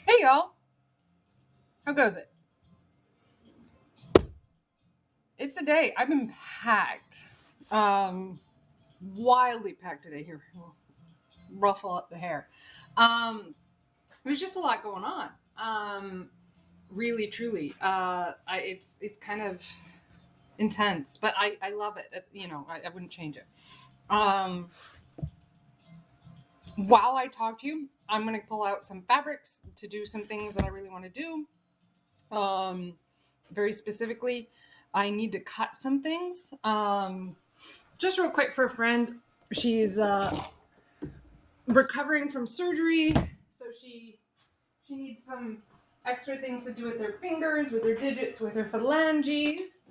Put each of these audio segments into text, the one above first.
Hey y'all, how goes it? It's a day. I've been packed, um, wildly packed today. Here, we'll ruffle up the hair. There's just a lot going on. Really, truly, it's kind of intense, but I love it. I wouldn't change it. Um, while I talk to you, I'm gonna pull out some fabrics to do some things that I really want to do. Um, Very specifically, I need to cut some things. Just real quick for a friend, she's recovering from surgery, so she needs some extra things to do with her fingers, with her digits, with her phalanges,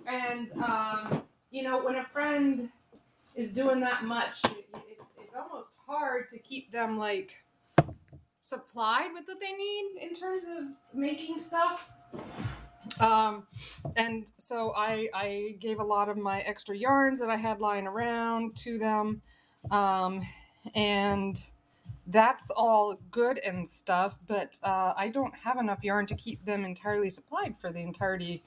and when a friend is doing that much, it's almost hard to keep them like supplied with what they need in terms of making stuff. Um, and so I gave a lot of my extra yarns that I had lying around to them. And that's all good and stuff, but I don't have enough yarn to keep them entirely supplied for the entirety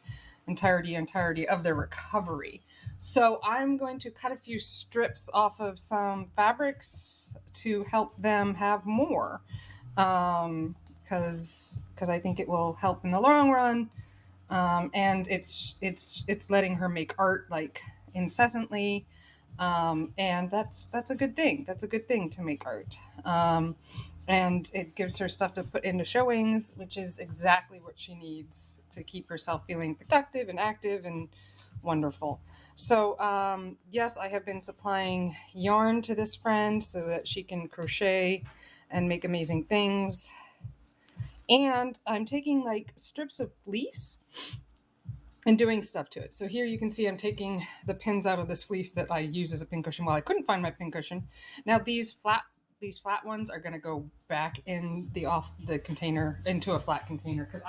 of their recovery. So I'm going to cut a few strips off of some fabrics to help them have more, because I think it will help in the long run. And it's letting her make art like incessantly, and that's a good thing. That's a good thing to make art, and it gives her stuff to put into showings, which is exactly what she needs to keep herself feeling productive and active and wonderful. So yes, I have been supplying yarn to this friend so that she can crochet and make amazing things. And I'm taking like strips of fleece and doing stuff to it. So here you can see I'm taking the pins out of this fleece that I use as a pincushion while I couldn't find my pincushion. Now these flat ones are going to go back in the container into a flat container because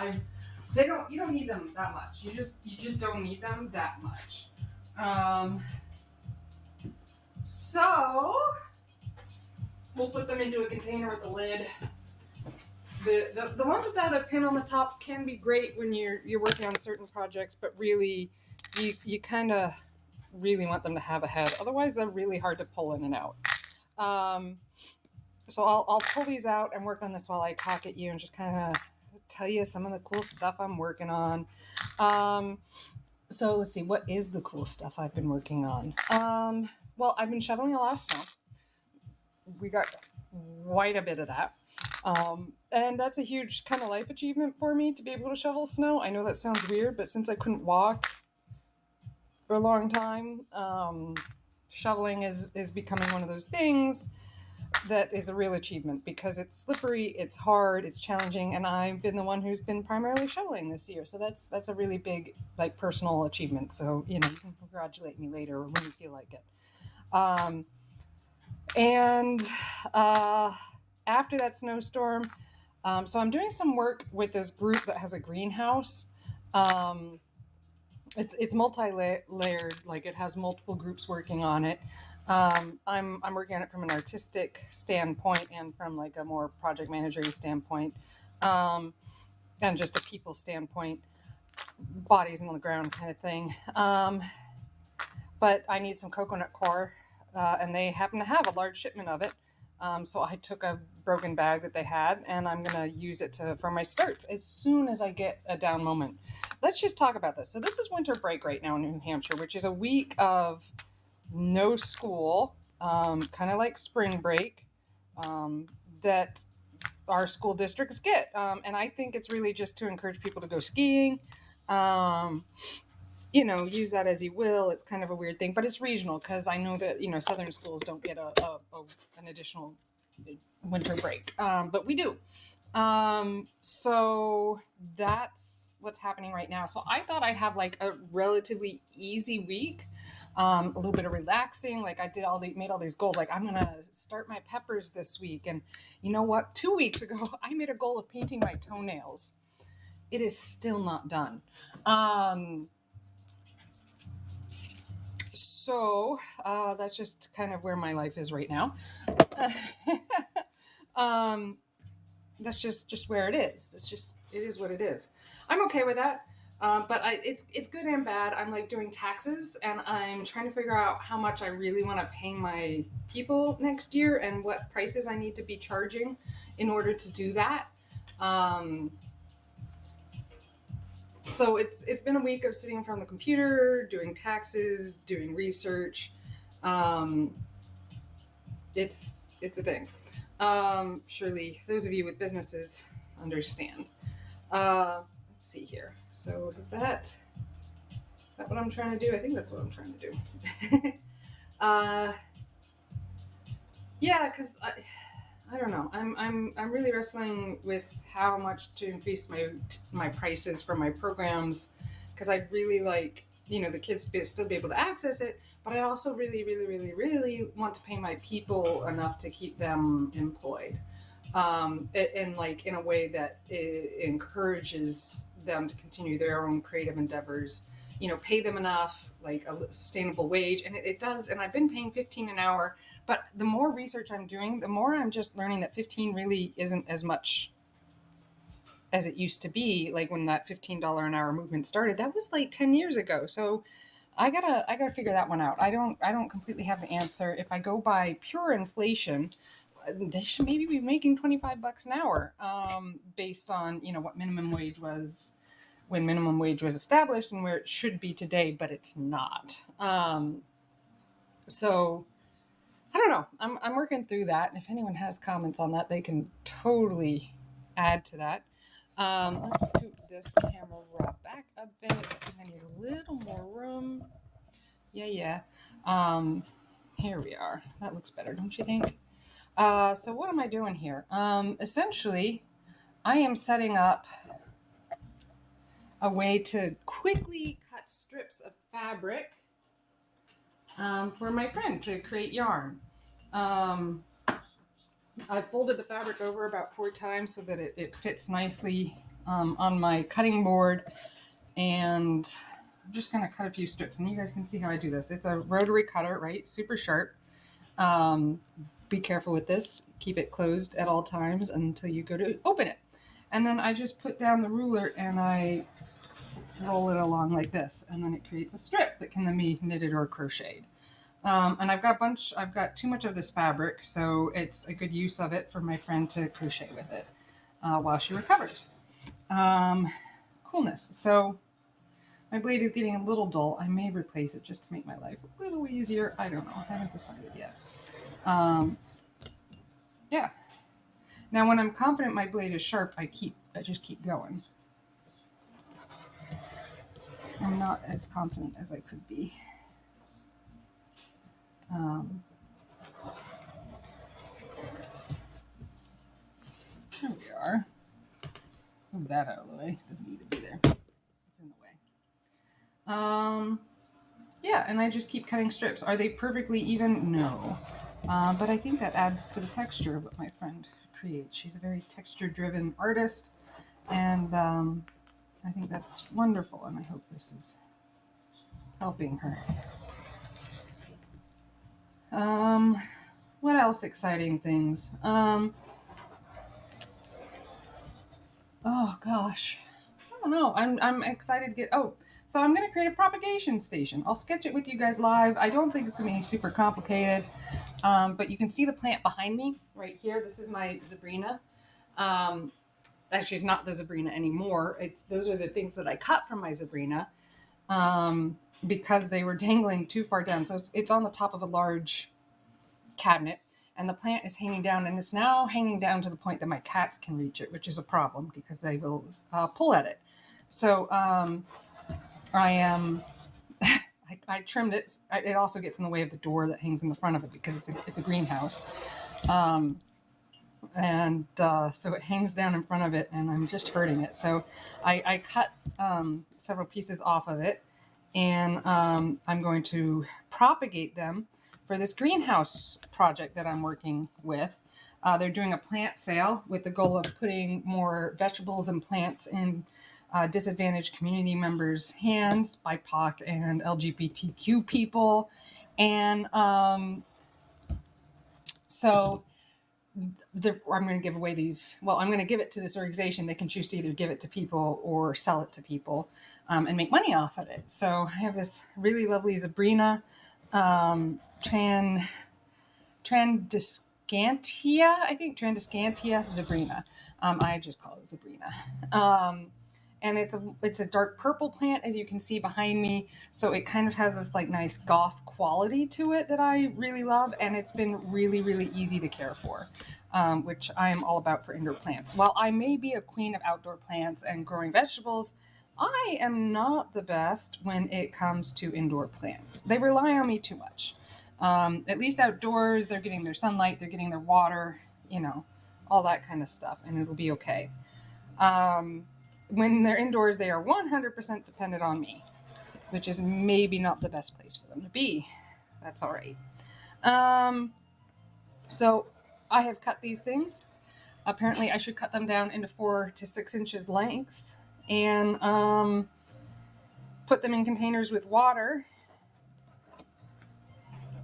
you don't need them that much. You just don't need them that much. So we'll put them into a container with a lid. The ones without a pin on the top can be great when you're working on certain projects, but really you kind of really want them to have a head. Otherwise, they're really hard to pull in and out. Um, so I'll pull these out and work on this while I talk at you and just kind of tell you some of the cool stuff I'm working on. So let's see, what is the cool stuff I've been working on? Well, I've been shoveling a lot of snow. We got quite a bit of that. And that's a huge kind of life achievement for me to be able to shovel snow. I know that sounds weird, but since I couldn't walk for a long time, shoveling is becoming one of those things that is a real achievement because it's slippery, it's hard, it's challenging, and I've been the one who's been primarily shoveling this year. So that's a really big like personal achievement. So you can congratulate me later when you feel like it. And after that snowstorm, so I'm doing some work with this group that has a greenhouse. It's multi-layered, like it has multiple groups working on it. I'm working on it from an artistic standpoint and from like a more project manager standpoint. and just a people standpoint, bodies on the ground kind of thing. But I need some coconut coir, and they happen to have a large shipment of it. So I took a broken bag that they had, and I'm gonna use it for my starts as soon as I get a down moment. Let's just talk about this. So this is winter break right now in New Hampshire, which is a week of no school, kind of like spring break, that our school districts get. And I think it's really just to encourage people to go skiing. Um, use that as you will. It's kind of a weird thing, but it's regional because I know that southern schools don't get an additional winter break, but we do. So that's what's happening right now. So I thought I'd have like a relatively easy week, a little bit of relaxing. Like I made all these goals. Like I'm gonna start my peppers this week, and you know what? 2 weeks ago, I made a goal of painting my toenails. It is still not done. So that's just kind of where my life is right now. um, that's just where it is. It is what it is. I'm okay with that. But it's good and bad. I'm like doing taxes, and I'm trying to figure out how much I really want to pay my people next year, and what prices I need to be charging in order to do that. So it's been a week of sitting in front of the computer, doing taxes, doing research. Um, it's a thing. Surely those of you with businesses understand. Let's see here. So is that what I'm trying to do? I think that's what I'm trying to do. uh, yeah, because I don't know. I'm really wrestling with how much to increase my prices for my programs, because I really like the kids to still be able to access it, but I also really really really really want to pay my people enough to keep them employed, and like in a way that it encourages them to continue their own creative endeavors. Pay them enough, like a sustainable wage, and it does. And I've been paying 15 an hour, but the more research I'm doing, the more I'm just learning that 15 really isn't as much as it used to be. Like when that $15 an hour movement started, that was like 10 years ago. So I gotta figure that one out. I don't completely have the answer. If I go by pure inflation, they should maybe be making $25 an hour, based on what minimum wage was when minimum wage was established and where it should be today, but it's not. So I don't know. I'm working through that, and if anyone has comments on that, they can totally add to that. Let's scoot this camera back a bit. I think I need a little more room. Yeah. Here we are. That looks better, don't you think? So what am I doing here? Essentially, I am setting up a way to quickly cut strips of fabric, for my friend to create yarn. Um, I folded the fabric over about 4 times so that it fits nicely, on my cutting board, and I'm just going to cut a few strips, and you guys can see how I do this. It's a rotary cutter, right? Super sharp. Um, be careful with this. Keep it closed at all times until you go to open it. And then I just put down the ruler and I roll it along like this, and then it creates a strip that can then be knitted or crocheted. And I've got too much of this fabric, so it's a good use of it for my friend to crochet with it, while she recovers. Coolness. So my blade is getting a little dull. I may replace it just to make my life a little easier. I don't know. I haven't decided yet. Yeah. Now, when I'm confident my blade is sharp, I just keep going. I'm not as confident as I could be. There we are. Move that out of the way. Doesn't need to be there. It's in the way. Yeah, and I just keep cutting strips. Are they perfectly even? No. But I think that adds to the texture of what my friend creates. She's a very texture-driven artist, and I think that's wonderful, and I hope this is helping her. What else exciting things? Oh, Oh gosh. I don't know. I'm excited to get. Oh, so I'm gonna create a propagation station. I'll sketch it with you guys live. I don't think it's gonna be super complicated, but you can see the plant behind me right here. This is my Zabrina. Um, Actually, it's not the Zabrina anymore. It's those are the things that I cut from my Zabrina, because they were dangling too far down. So it's on the top of a large cabinet, and the plant is hanging down, and it's now hanging down to the point that my cats can reach it, which is a problem because they will pull at it. So I am. I trimmed it. It also gets in the way of the door that hangs in the front of it because it's a greenhouse. Um, and so it hangs down in front of it, and I'm just hurting it. So I cut several pieces off of it, and I'm going to propagate them for this greenhouse project that I'm working with. They're doing a plant sale with the goal of putting more vegetables and plants in disadvantaged community members' hands, BIPOC and LGBTQ people. And so I'm going to give away these. Well, I'm going to give it to this organization. They can choose to either give it to people or sell it to people, and make money off of it. So I have this really lovely Zabrina, Tradescantia, I think Tradescantia Zabrina. I just call it Zabrina. And it's a dark purple plant, as you can see behind me. So it kind of has this like nice goth quality to it that I really love, and it's been really, really easy to care for, which I am all about for indoor plants. While I may be a queen of outdoor plants and growing vegetables, I am not the best when it comes to indoor plants. They rely on me too much. At least outdoors, they're getting their sunlight, they're getting their water, all that kind of stuff, and it'll be okay. When they're indoors, they are 100% dependent on me, which is maybe not the best place for them to be. That's all right. So I have cut these things. Apparently, I should cut them down into 4 to 6 inches length, and put them in containers with water,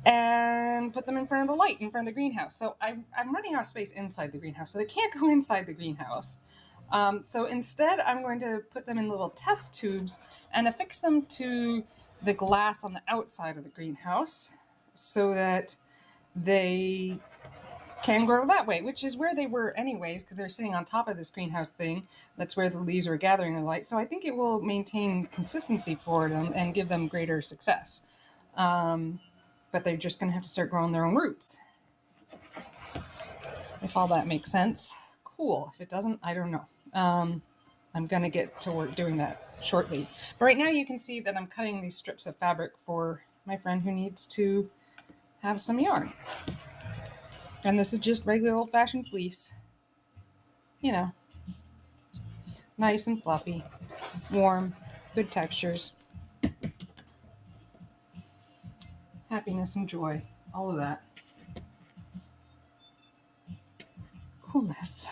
and put them in front of the light, in front of the greenhouse. So I'm running out of space inside the greenhouse, so they can't go inside the greenhouse. So instead, I'm going to put them in little test tubes and affix them to the glass on the outside of the greenhouse so that they can grow that way, which is where they were anyways, because they're sitting on top of this greenhouse thing. That's where the leaves are gathering the light. So I think it will maintain consistency for them and give them greater success. But they're just going to have to start growing their own roots. If all that makes sense, cool. If it doesn't, I don't know. I'm going to get to work doing that shortly. But right now you can see that I'm cutting these strips of fabric for my friend who needs to have some yarn. And this is just regular old-fashioned fleece. Nice and fluffy, warm, good textures, happiness and joy, all of that. Coolness.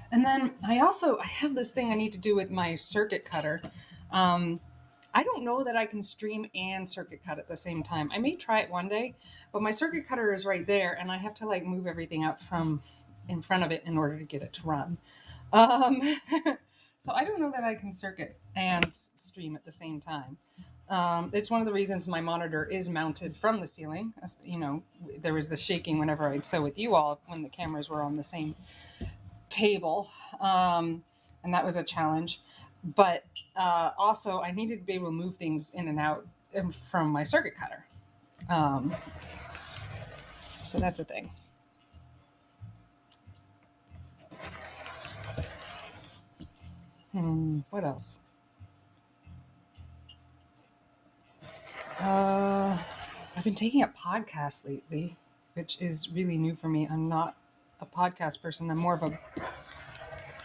And then I have this thing I need to do with my circuit cutter. I don't know that I can stream and circuit cut at the same time. I may try it one day, but my circuit cutter is right there, and I have to like move everything out from in front of it in order to get it to run. So I don't know that I can circuit and stream at the same time. It's one of the reasons my monitor is mounted from the ceiling. There was the shaking whenever I'd sew with you all when the cameras were on the same table, and that was a challenge. But also, I needed to be able to move things in and out from my circuit cutter. So that's a thing. What else? I've been taking up podcasts lately, which is really new for me. I'm not a podcast person. I'm more of a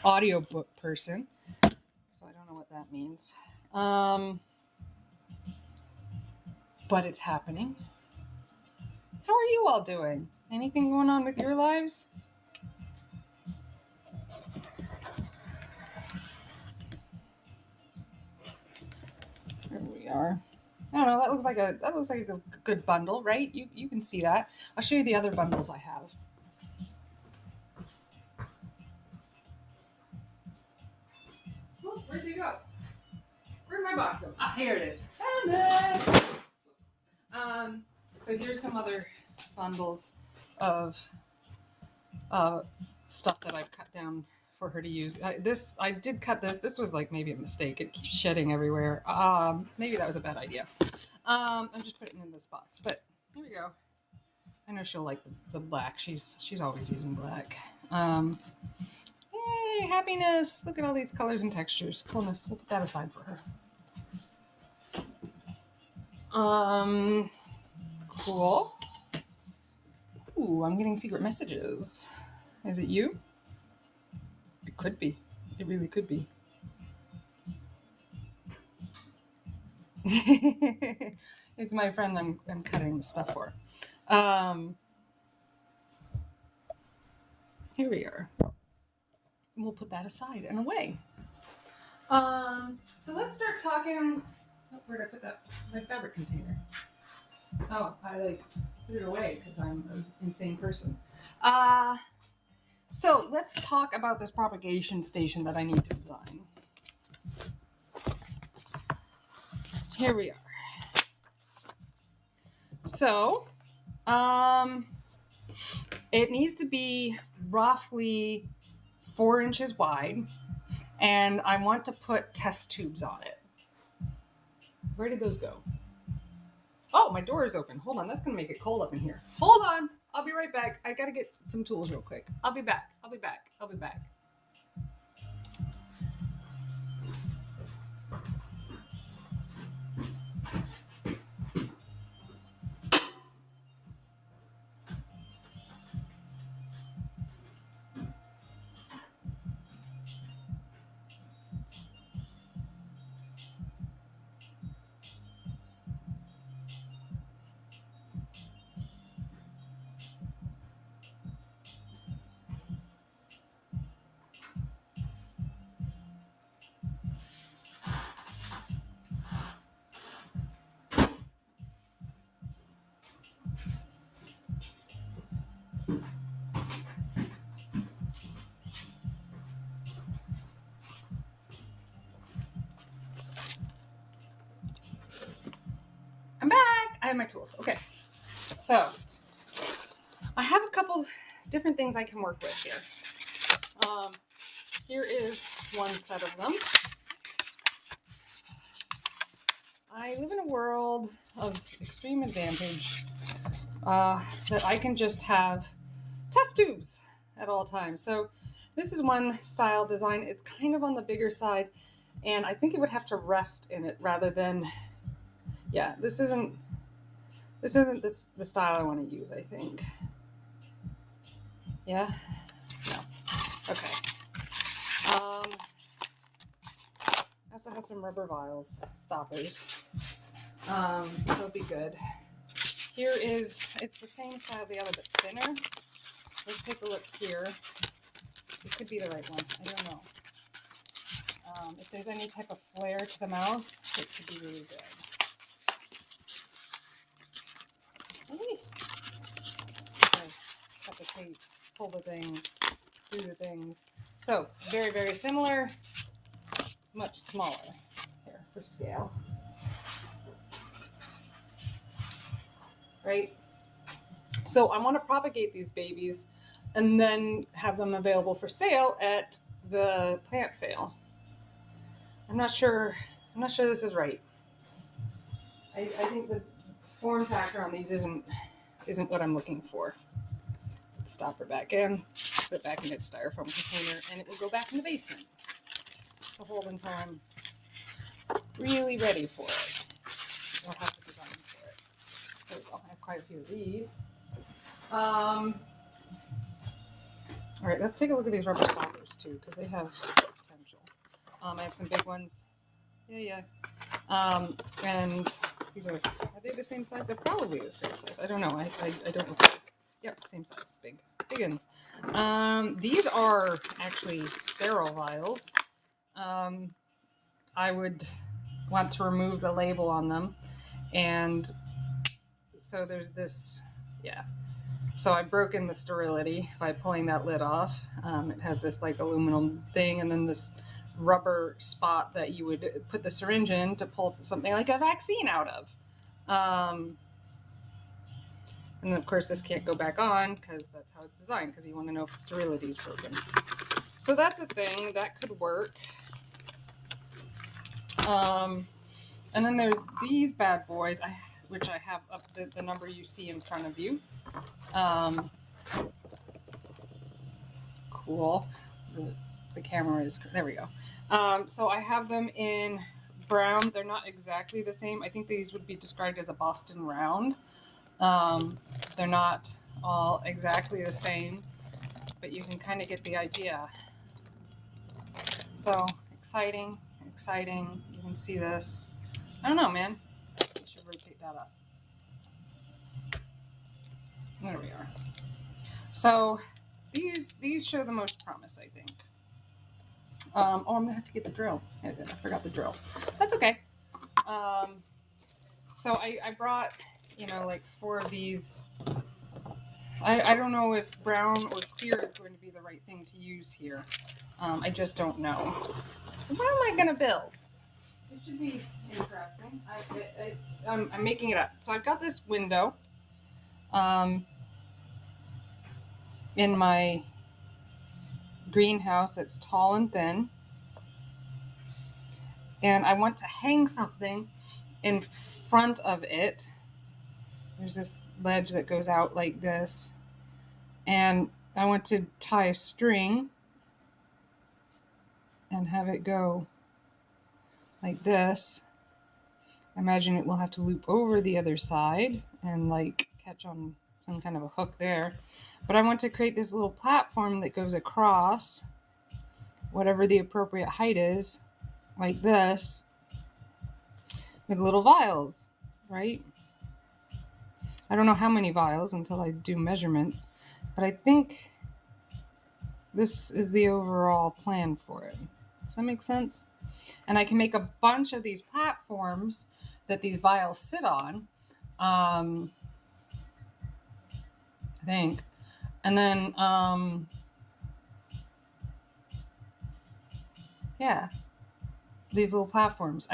audiobook person. So I don't know what that means. But it's happening. How are you all doing? Anything going on with your lives? There we are. I don't know. That looks like a good bundle, right? You can see that. I'll show you the other bundles I have. Where'd you go? Where'd my box go? Ah, here it is. Found it! Oops. So here's some other bundles of stuff that I've cut down for her to use. I did cut this. This was like maybe a mistake. It keeps shedding everywhere. Maybe that was a bad idea. I'm just putting it in this box, but here we go. I know she'll like the black. She's always using black. Yay, happiness! Look at all these colors and textures. Coolness. We'll put that aside for her. Cool. Ooh, I'm getting secret messages. Is it you? It could be. It really could be. It's my friend I'm cutting the stuff for. Here we are. We'll put that aside and away. So let's start talking. Oh, where did I put that? My fabric container. Oh, I put it away because I'm an insane person. So let's talk about this propagation station that I need to design. Here we are. So, it needs to be roughly 4 inches wide, and I want to put test tubes on it. Where did those go? Oh, my door is open. Hold on, that's gonna make it cold up in here. Hold on, I'll be right back. I gotta get some tools real quick. I'll be back. I'm back. I have my tools. Okay. So, I have a couple different things I can work with here. Here is one set of them. I live in a world of extreme advantage that I can just have test tubes at all times. So this is one style design. It's kind of on the bigger side, and I think it would have to rest in it rather than, yeah, this isn't the style I want to use, I think. Yeah? No. Okay. I also have some rubber vials, stoppers. That'll be good. Here is, it's the same style as the other, but thinner. Let's take a look here. It could be the right one. I don't know. If there's any type of flare to the mouth, it could be really good. Okay. Cut the tape, pull the things, do the things. So, very, very similar, much smaller. Here, for scale. Right? So I want to propagate these babies and then have them available for sale at the plant sale. I'm not sure this is right. I think the form factor on these isn't what I'm looking for. Stop her back in, put it back in its styrofoam container, and it will go back in the basement to hold until I'm really ready for it. I'll have to design for it. There we go. I have quite a few of these. All right, let's take a look at these rubber stoppers too, because they have potential. I have some big ones. Yeah. And these are they the same size? They're probably the same size. I don't know. I don't know. Yep, same size. Big uns. These are actually sterile vials. I would want to remove the label on them. And so there's this, yeah. So I've broken the sterility by pulling that lid off. It has this like aluminum thing and then this rubber spot that you would put the syringe in to pull something like a vaccine out of. And of course, this can't go back on because that's how it's designed, because you want to know if the sterility is broken. So that's a thing that could work. And then there's these bad boys, which I have up the number you see in front of you. Cool. The camera is, there we go. So I have them in brown. They're not exactly the same. I think these would be described as a Boston round. They're not all exactly the same, but you can kind of get the idea. So exciting. You can see this. I don't know, man. I should rotate that up. There we are. So these show the most promise, I think. Oh, I'm gonna have to get the drill. I forgot the drill. That's okay. So I brought, like 4 of these. I don't know if brown or clear is going to be the right thing to use here. I just don't know. So what am I gonna build? It should be interesting. I'm making it up. So I've got this window in my greenhouse that's tall and thin. And I want to hang something in front of it. There's this ledge that goes out like this. And I want to tie a string and have it go like this. I imagine it will have to loop over the other side and like catch on some kind of a hook there. But I want to create this little platform that goes across whatever the appropriate height is, like this, with little vials, right? I don't know how many vials until I do measurements, but I think this is the overall plan for it. Does that make sense? And I can make a bunch of these platforms that these vials sit on, I think. And then, yeah, these little platforms.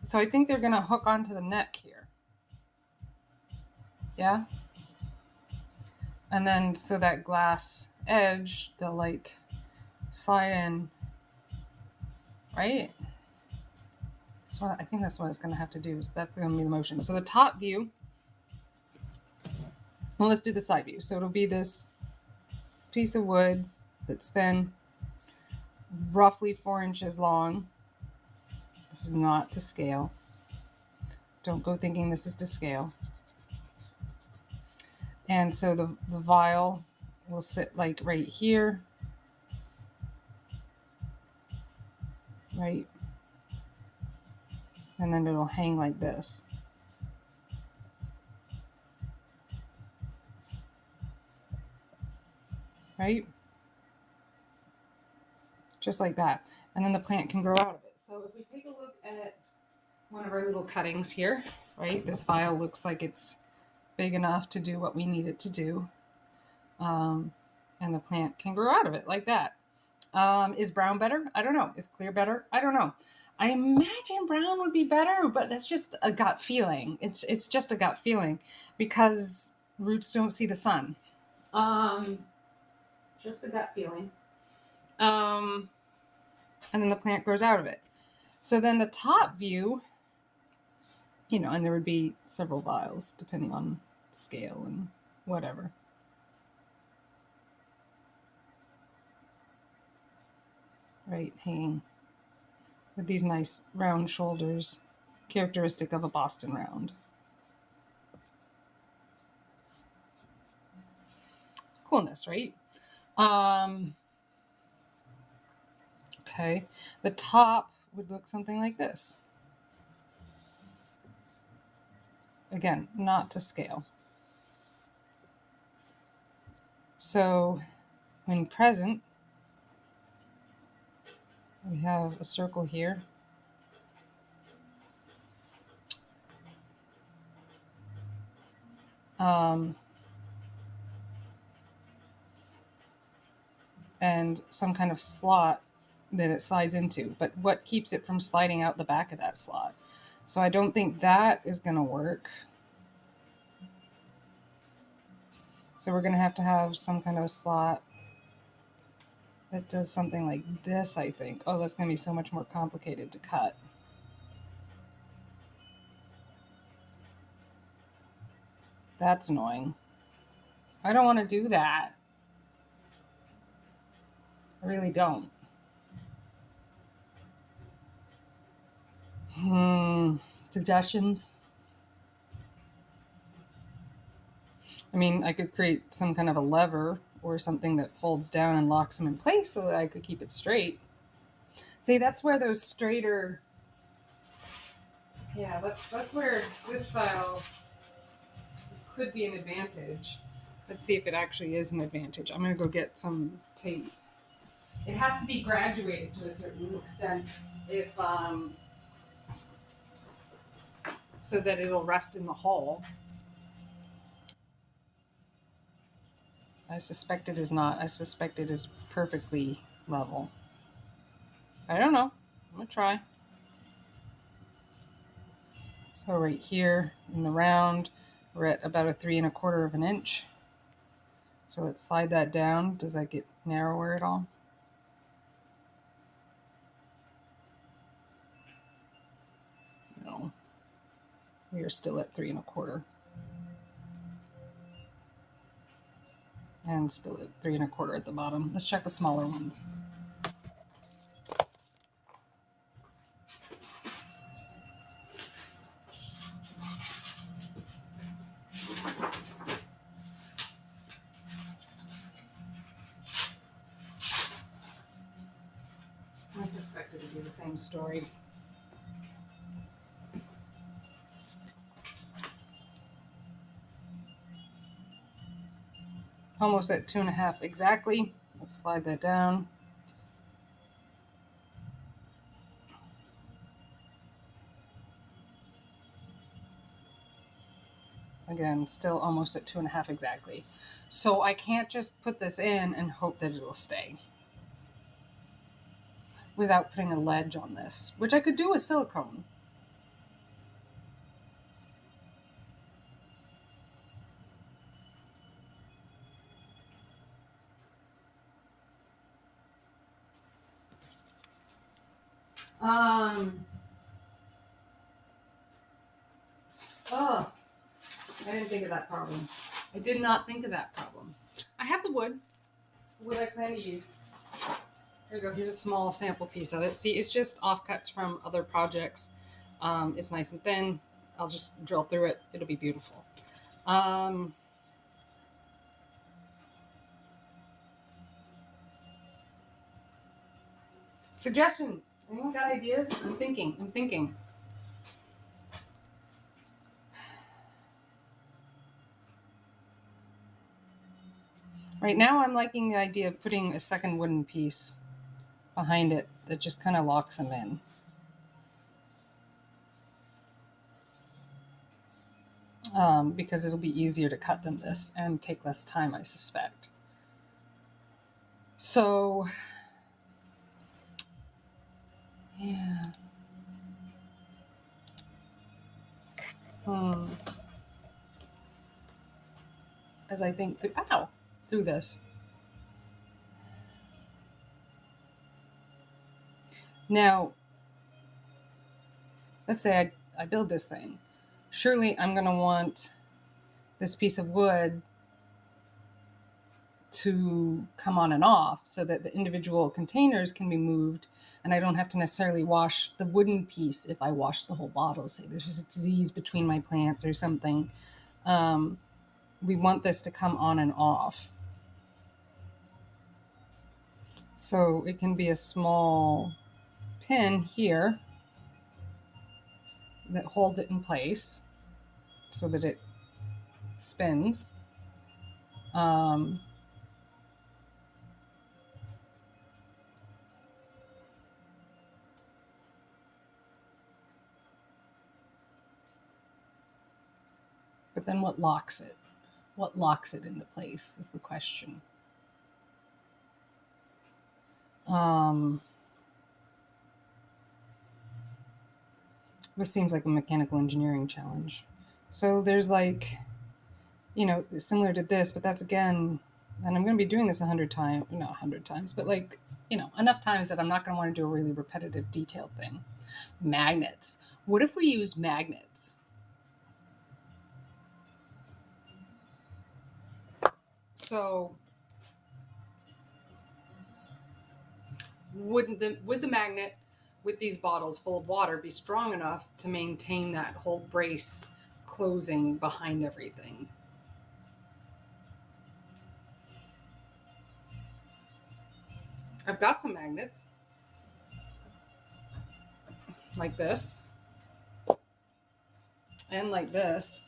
So I think they're going to hook onto the neck here. Yeah? And then, so that glass edge, they'll like slide in, right? I think that's what it's going to have to do. So that's going to be the motion. So the top view, well, let's do the side view. So it'll be this piece of wood that's thin, roughly 4 inches long. This is not to scale. Don't go thinking this is to scale. And so the vial will sit like right here, right? And then it'll hang like this. Right? Just like that. And then the plant can grow out of it. So if we take a look at one of our little cuttings here, right? This vial looks like it's big enough to do what we need it to do. And the plant can grow out of it like that. Is brown better? I don't know. Is clear better? I don't know. I imagine brown would be better, but that's just a gut feeling. It's just a gut feeling because roots don't see the sun. Just a gut feeling. And then the plant grows out of it. So then the top view, and there would be several vials depending on scale and whatever. Right, hanging with these nice round shoulders, characteristic of a Boston round. Coolness, right? Okay, the top would look something like this. Again, not to scale. So when present, we have a circle here. And some kind of slot that it slides into, but what keeps it from sliding out the back of that slot? So I don't think that is going to work. So we're going to have some kind of a slot that does something like this, I think. Oh, that's going to be so much more complicated to cut. That's annoying. I don't want to do that. I really don't. Suggestions? I mean, I could create some kind of a lever or something that folds down and locks them in place so that I could keep it straight. See, that's where those straighter... Yeah, that's where this style could be an advantage. Let's see if it actually is an advantage. I'm going to go get some tape. It has to be graduated to a certain extent if so that it'll rest in the hole. I suspect it is not. I suspect it is perfectly level. I don't know. I'm going to try. So right here in the round, we're at about a 3 1/4 of an inch. So let's slide that down. Does that get narrower at all? No. We are still at 3 1/4. And still at 3 1/4 at the bottom. Let's check the smaller ones. I suspect it would be the same story. Almost at 2 1/2 exactly. Let's slide that down. Again, still almost at 2 1/2 exactly. So I can't just put this in and hope that it'll stay without putting a ledge on this, which I could do with silicone. Oh, I didn't think of that problem. I did not think of that problem. I have the wood I plan to use. Here we go. Here's a small sample piece of it. See, it's just offcuts from other projects. It's nice and thin. I'll just drill through it. It'll be beautiful. Suggestions? Anyone got ideas? I'm thinking. Right now I'm liking the idea of putting a second wooden piece behind it that just kind of locks them in. Because it'll be easier to cut than this and take less time, I suspect. So, yeah. As I think through this. Now, let's say I build this thing. Surely I'm going to want this piece of wood to come on and off so that the individual containers can be moved, and I don't have to necessarily wash the wooden piece if I wash the whole bottle. Say there's a disease between my plants or something. We want this to come on and off. So it can be a small pin here that holds it in place so that it spins. But then what locks it? What locks it into place is the question. This seems like a mechanical engineering challenge. So there's like, similar to this, but that's again, and I'm going to be doing this 100 times, not 100 times, but like, enough times that I'm not going to want to do a really repetitive, detailed thing. Magnets. What if we use magnets? So would the magnet with these bottles full of water be strong enough to maintain that whole brace closing behind everything? I've got some magnets like this and like this.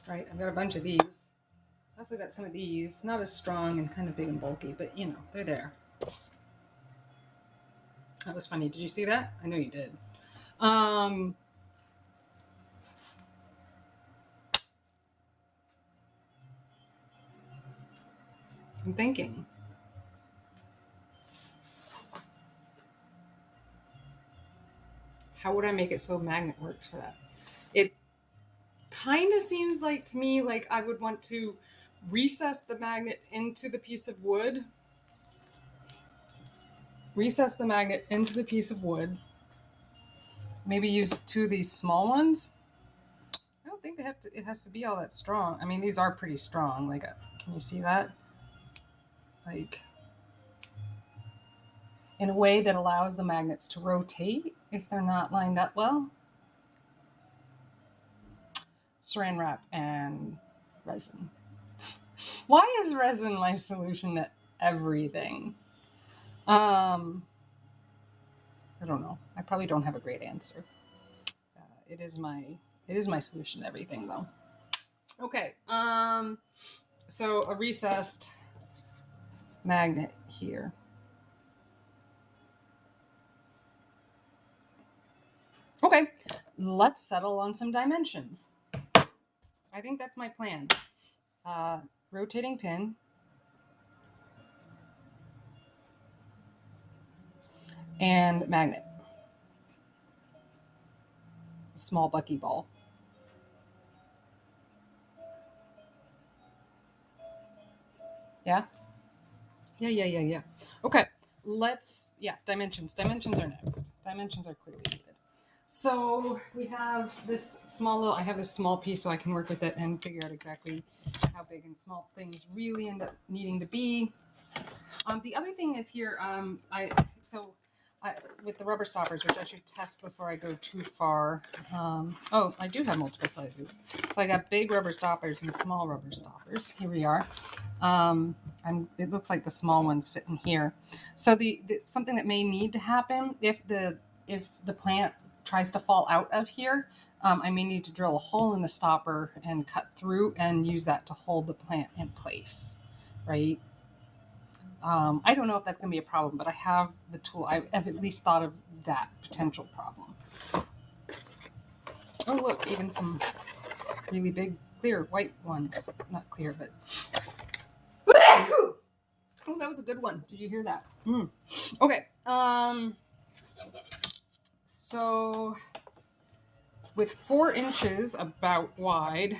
Right, I've got a bunch of these. I also got some of these, not as strong and kind of big and bulky, but they're there. That was funny. Did you see that? I know you did. I'm thinking. How would I make it so a magnet works for that? It kind of seems like to me like I would want to recess the magnet into the piece of wood. Recess the magnet into the piece of wood. Maybe use two of these small ones. I don't think it has to be all that strong. I mean, these are pretty strong. Like, can you see that? Like, in a way that allows the magnets to rotate if they're not lined up well. Saran wrap and resin. Why is resin my solution to everything? I don't know. I probably don't have a great answer. It is my solution to everything, though. Okay. So a recessed magnet here. Okay, let's settle on some dimensions. I think that's my plan. Rotating pin. And magnet. Small buckyball. Yeah? Yeah. Okay, dimensions. Dimensions are next. Dimensions are clearly needed. So we have this I have this small piece so I can work with it and figure out exactly how big and small things really end up needing to be. The other thing is here, with the rubber stoppers, which I should test before I go too far. I do have multiple sizes. So I got big rubber stoppers and small rubber stoppers. Here we are. It looks like the small ones fit in here. So something that may need to happen if the plant tries to fall out of here, I may need to drill a hole in the stopper and cut through and use that to hold the plant in place, right? I don't know if that's going to be a problem, but I have the tool. I've at least thought of that potential problem. Oh, look, even some really big, clear white ones. Not clear, but... Oh, that was a good one. Did you hear that? Okay. So with 4 inches about wide,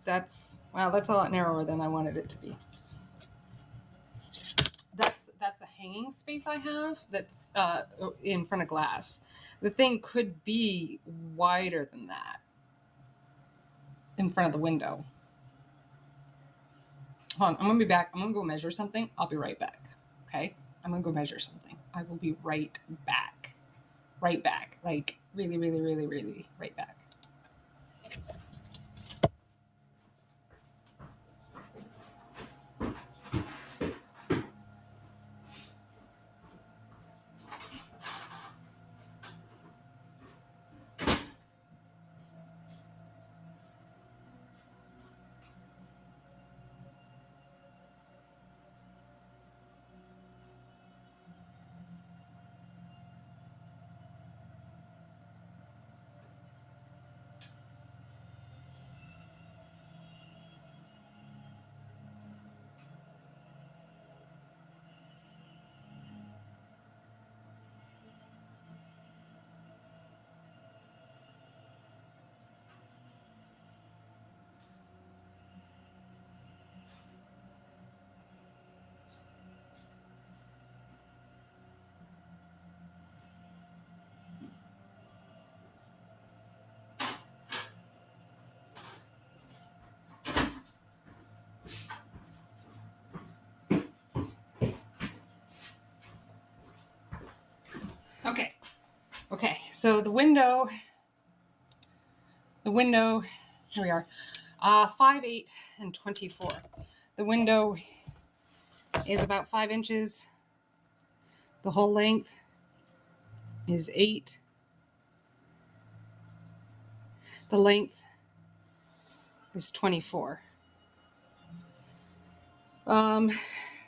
that's a lot narrower than I wanted it to be. That's the hanging space I have that's in front of glass. The thing could be wider than that in front of the window. Hold on, I'm gonna be back. I'm gonna go measure something. I'll be right back. Okay? I'm gonna go measure something. I will be right back. Right back. Like really, really, really, really right back. So the window, here we are, 5, 8, and 24. The window is about 5 inches. The whole length is 8. The length is 24. Well,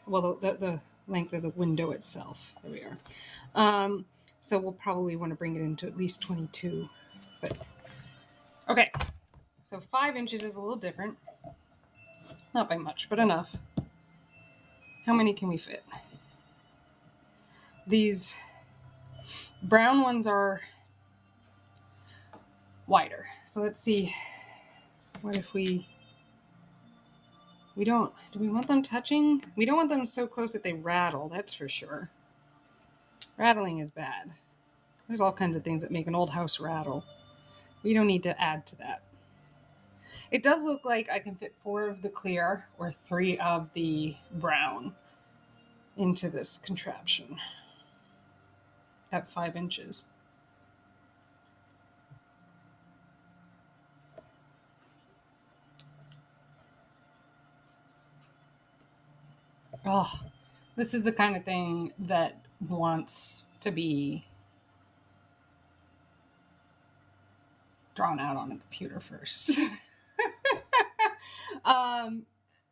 the length of the window itself. There we are. So we'll probably want to bring it into at least 22. But okay, so 5 inches is a little different. Not by much, but enough. How many can we fit? These brown ones are wider. So let's see. What if do we want them touching? We don't want them so close that they rattle, that's for sure. Rattling is bad. There's all kinds of things that make an old house rattle. We don't need to add to that. It does look like I can fit 4 of the clear or 3 of the brown into this contraption at 5 inches. Oh, this is the kind of thing that wants to be drawn out on a computer first.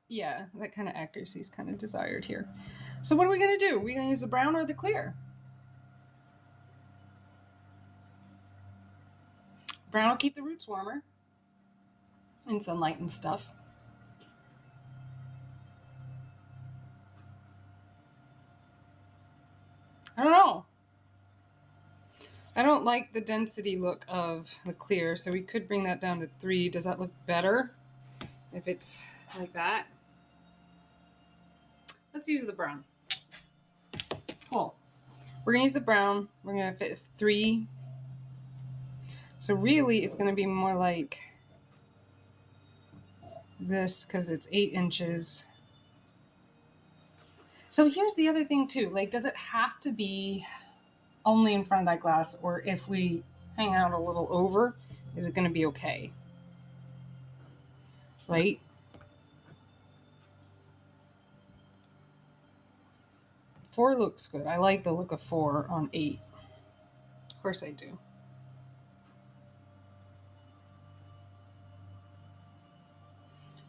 Yeah, that kind of accuracy is kind of desired here. So what are we going to do? Are we going to use the brown or the clear? Brown will keep the roots warmer in sunlight and stuff. I don't know. I don't like the density look of the clear, so we could bring that down to 3. Does that look better if it's like that? Let's use the brown. Cool. We're going to use the brown. We're going to fit 3. So really, it's going to be more like this because it's 8 inches. So here's the other thing too. Like, does it have to be only in front of that glass, or if we hang out a little over, is it going to be okay? Right? Four looks good. I like the look of 4 on 8. Of course I do.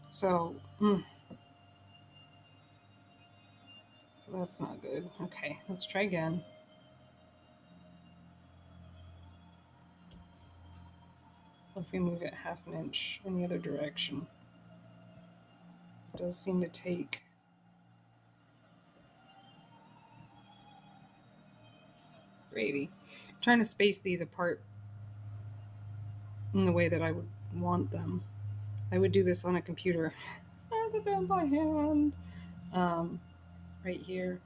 So that's not good. Okay, let's try again. What if we move it 1/2 inch in the other direction? It does seem to take. Gravy. I'm trying to space these apart in the way that I would want them. I would do this on a computer rather than by hand. Right here.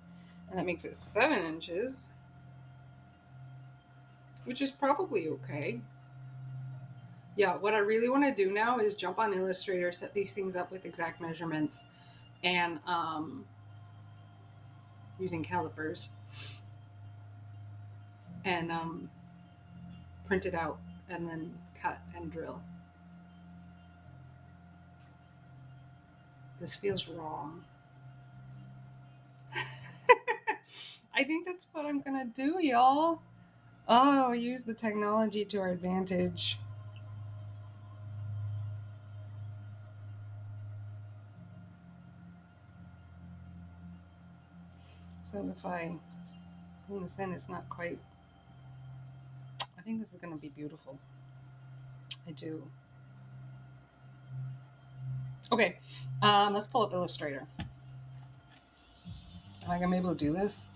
And that makes it 7 inches, which is probably okay. Yeah, what I really want to do now is jump on Illustrator, set these things up with exact measurements, and using calipers, and print it out, and then cut and drill. This feels wrong. I think that's what I'm gonna do, y'all. Oh, use the technology to our advantage. So if I bring this in, it's not quite. I think this is gonna be beautiful. I do. Okay, let's pull up Illustrator. Am I gonna be able to do this?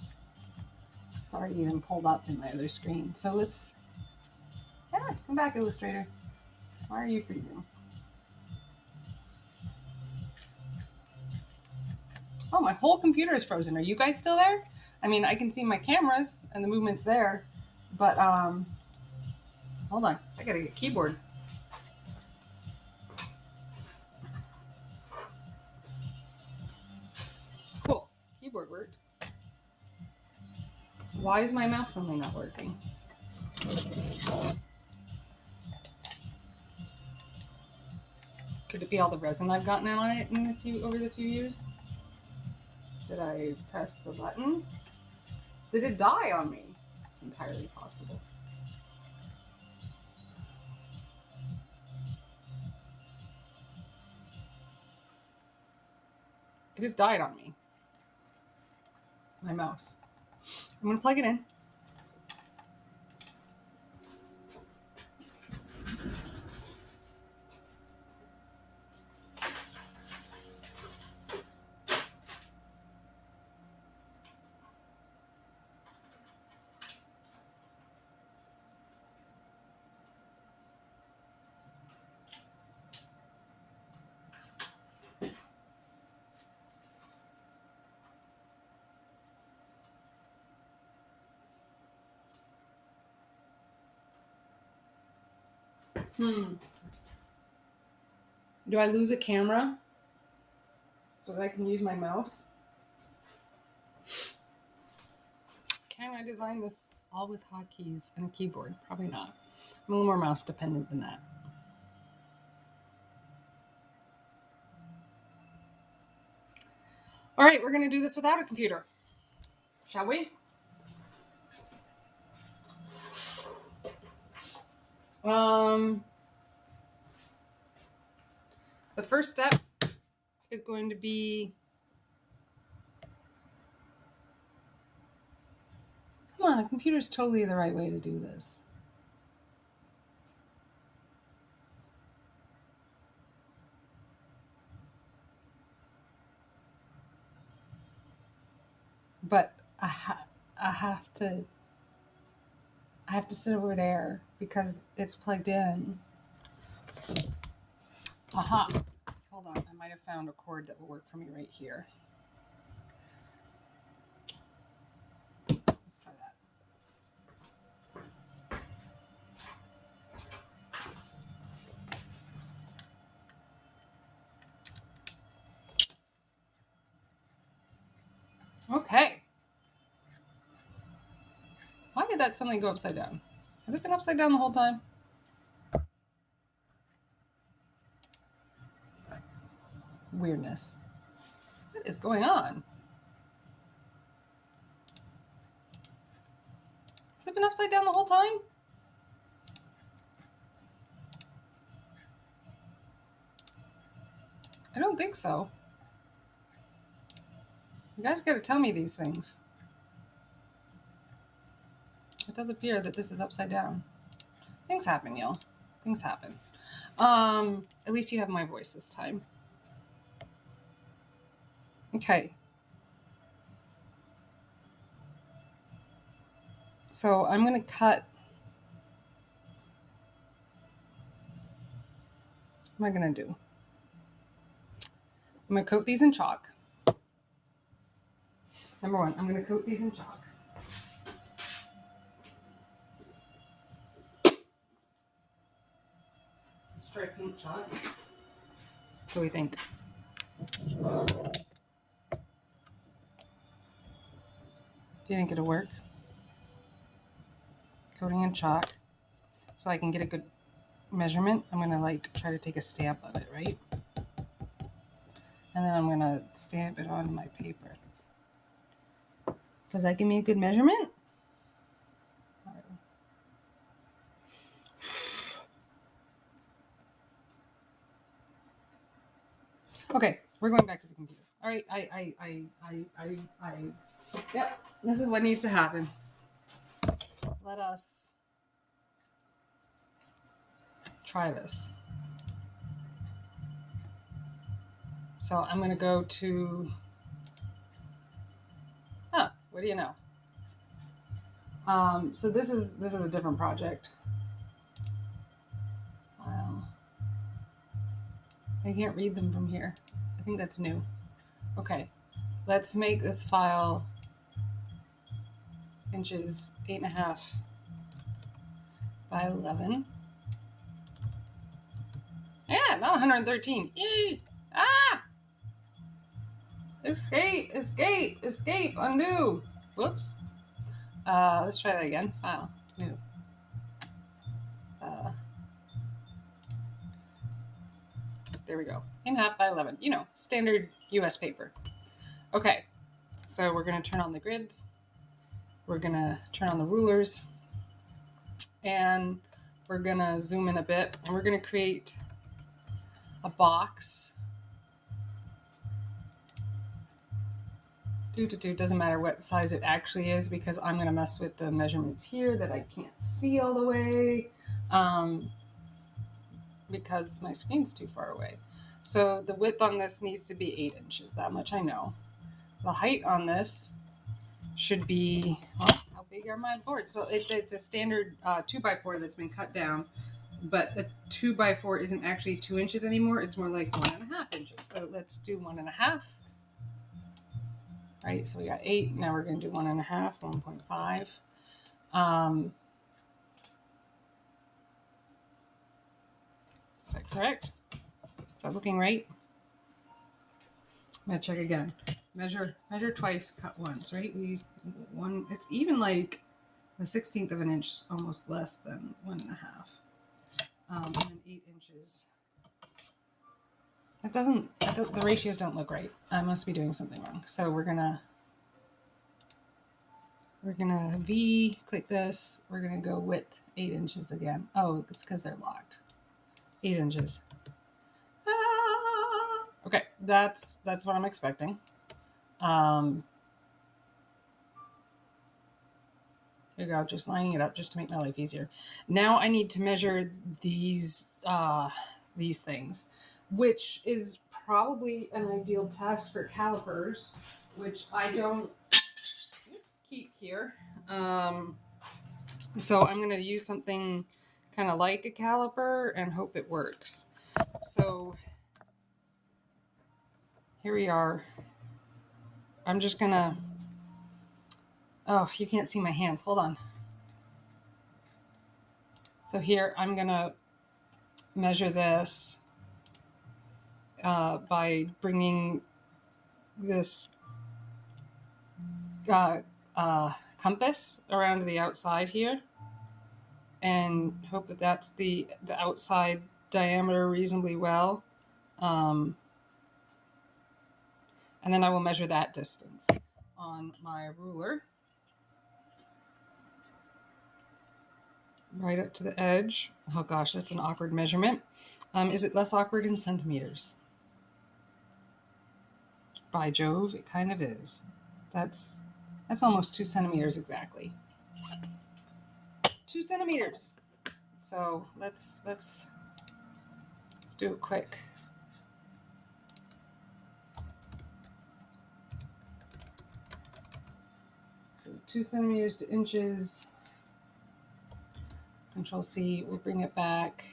It's already even pulled up in my other screen. So let's. Yeah, come back, Illustrator. Why are you freezing? Oh, my whole computer is frozen. Are you guys still there? I mean, I can see my cameras and the movements there, but hold on. I gotta get a keyboard. Cool. Keyboard worked. Why is my mouse suddenly not working? Could it be all the resin I've gotten on it over the few years? Did I press the button? Did it die on me? It's entirely possible. It just died on me. My mouse. I'm gonna plug it in. Do I lose a camera so that I can use my mouse? Can I design this all with hotkeys and a keyboard? Probably not. I'm a little more mouse dependent than that. All right, we're going to do this without a computer. Shall we? The first step is going to be, come on, a computer is totally the right way to do this. But I have to sit over there because it's plugged in. Aha. Hold on. I might have found a cord that will work for me right here. Let's try that. Okay. Why did that suddenly go upside down? Has it been upside down the whole time? Weirdness. What is going on? Has it been upside down the whole time? I don't think so. You guys got to tell me these things. It does appear that this is upside down. Things happen, y'all. Things happen. At least you have my voice this time. Okay. So I'm going to cut. What am I going to do? I'm going to coat these in chalk. Number one, I'm going to coat these in chalk. Let's try pink chalk. What do we think? Do you think it'll work? Coating in chalk. So I can get a good measurement. I'm going to try to take a stamp of it, right? And then I'm going to stamp it onto my paper. Does that give me a good measurement? Okay, we're going back to the computer. All right, yep, this is what needs to happen. Let us try this. So I'm going to go to, what do you know? So this is a different project. I can't read them from here. I think that's new. Okay, let's make this file inches 8.5 by 11. Yeah, not 113. Yay! Ah! Escape, escape, escape, undo. Whoops. Let's try that again. File, new. There we go. 8.5 by 11. You know, standard US paper. Okay, so we're going to turn on the grids. We're going to turn on the rulers. And we're going to zoom in a bit. And we're going to create a box. Doesn't matter what size it actually is, because I'm going to mess with the measurements here that I can't see all the way. Because my screen's too far away. So the width on this needs to be 8 inches. That much I know. The height on this should be, well, how big are my boards? So it's a standard 2x4 that's been cut down, but a 2x4 isn't actually 2 inches anymore. It's more like 1.5 inches. So let's do 1.5. Right, so we got 8. Now we're going to do 1.5, 1.5. Is that correct? Is that looking right? I'm gonna check again. Measure twice, cut once, right? It's even like a 1/16 of an inch, almost less than 1.5. And then 8 inches. The ratios don't look right. I must be doing something wrong. So we're gonna V, click this. We're gonna go width 8 inches again. Oh, it's because they're locked. 8 inches. Okay, that's what I'm expecting. Here you go, just lining it up just to make my life easier. Now I need to measure these things, which is probably an ideal task for calipers, which I don't keep here. So I'm going to use something kind of like a caliper and hope it works. So here we are. I'm just going to, oh, you can't see my hands. Hold on. So here I'm going to measure this by bringing this compass around the outside here and hope that that's the outside diameter reasonably well. And then I will measure that distance on my ruler. Right up to the edge. Oh gosh, that's an awkward measurement. Is it less awkward in centimeters? By Jove, it kind of is. That's almost 2 centimeters exactly. 2 centimeters. So let's do it quick. 2 centimeters to inches. Control C, we'll bring it back.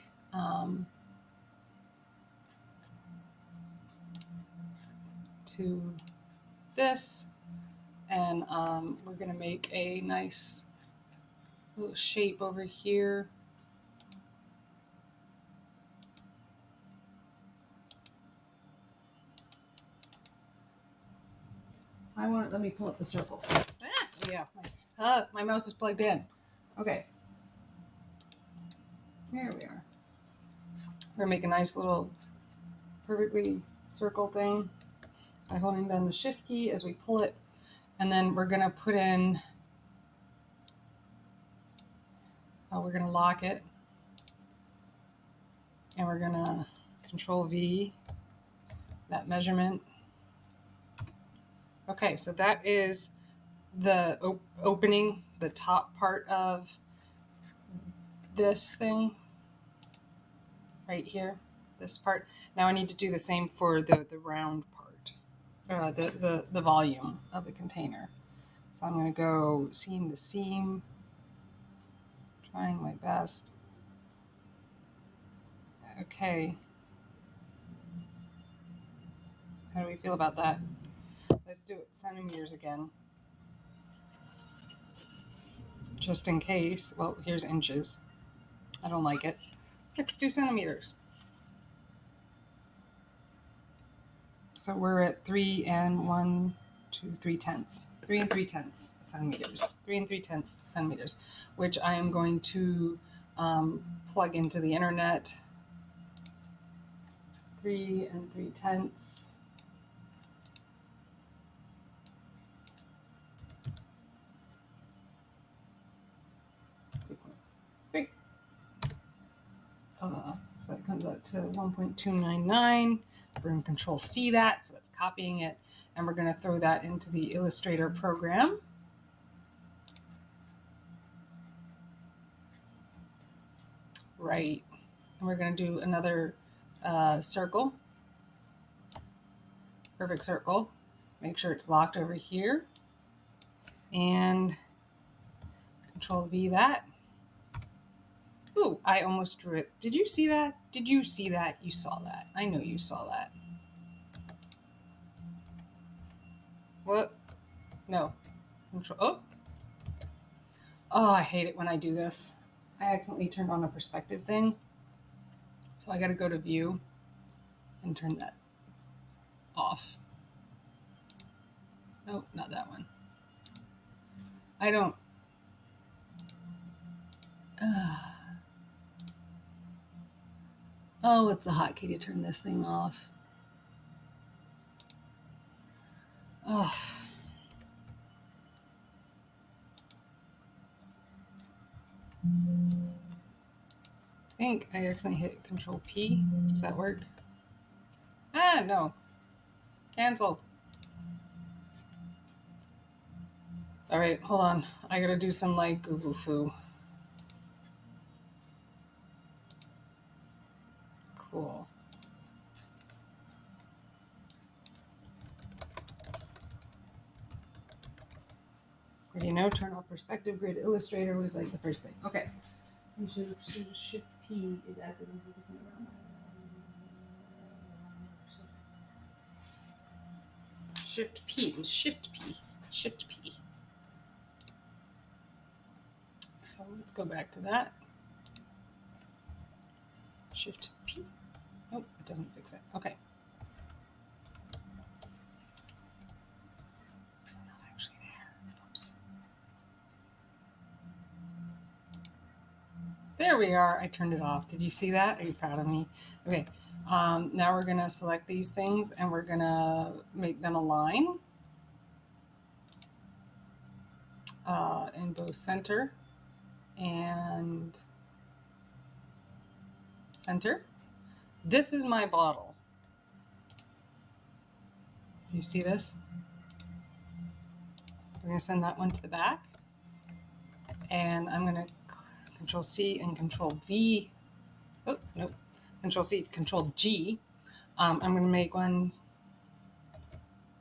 To this, and we're going to make a nice little shape over here. Let me pull up the circle. Yeah, my mouse is plugged in. Okay. There we are. We're going to make a nice little perfectly circle thing by holding down the shift key as we pull it. And then we're going to put in, we're going to lock it. And we're going to Control V, that measurement. Okay, so that is the opening, the top part of this thing right here, this part. Now I need to do the same for the round part, the volume of the container. So I'm going to go seam to seam, trying my best. Okay. How do we feel about that? Let's do it centimeters again. Just in case. Well, here's inches. I don't like it. Let's do centimeters. So we're at 3 and 1, 2, 3/10. 3 and 3/10 centimeters. 3 and 3/10 centimeters, which I am going to plug into the internet. 3 3/10. So that comes out to 1.299. We're going to Control C that, so that's copying it, and we're going to throw that into the Illustrator program. Right, and we're going to do another circle, perfect circle. Make sure it's locked over here, and Control V that. Ooh, I almost drew it. Did you see that? Did you see that? You saw that. I know you saw that. What? No. Control. Oh. Oh, I hate it when I do this. I accidentally turned on a perspective thing. So I got to go to view and turn that off. Nope, not that one. I don't. Oh, it's the hotkey to turn this thing off. Oh. I think I accidentally hit Control P. Does that work? Ah, no. Cancel. All right, hold on. I gotta do some like Google foo. Cool. What do you know? Turn off perspective grid Illustrator was like the first thing. Okay. Shift P is active and focusing around. Shift P. Shift P. Shift P. So let's go back to that. Shift P. Nope, it doesn't fix it. Okay. It's not actually there. Oops. There we are. I turned it off. Did you see that? Are you proud of me? Okay. Now we're going to select these things and we're going to make them align in both center and center. This is my bottle. Do you see this? We're going to send that one to the back. And I'm going to Control C and Control V. Oh, nope. Control C, Control G. I'm going to make 1,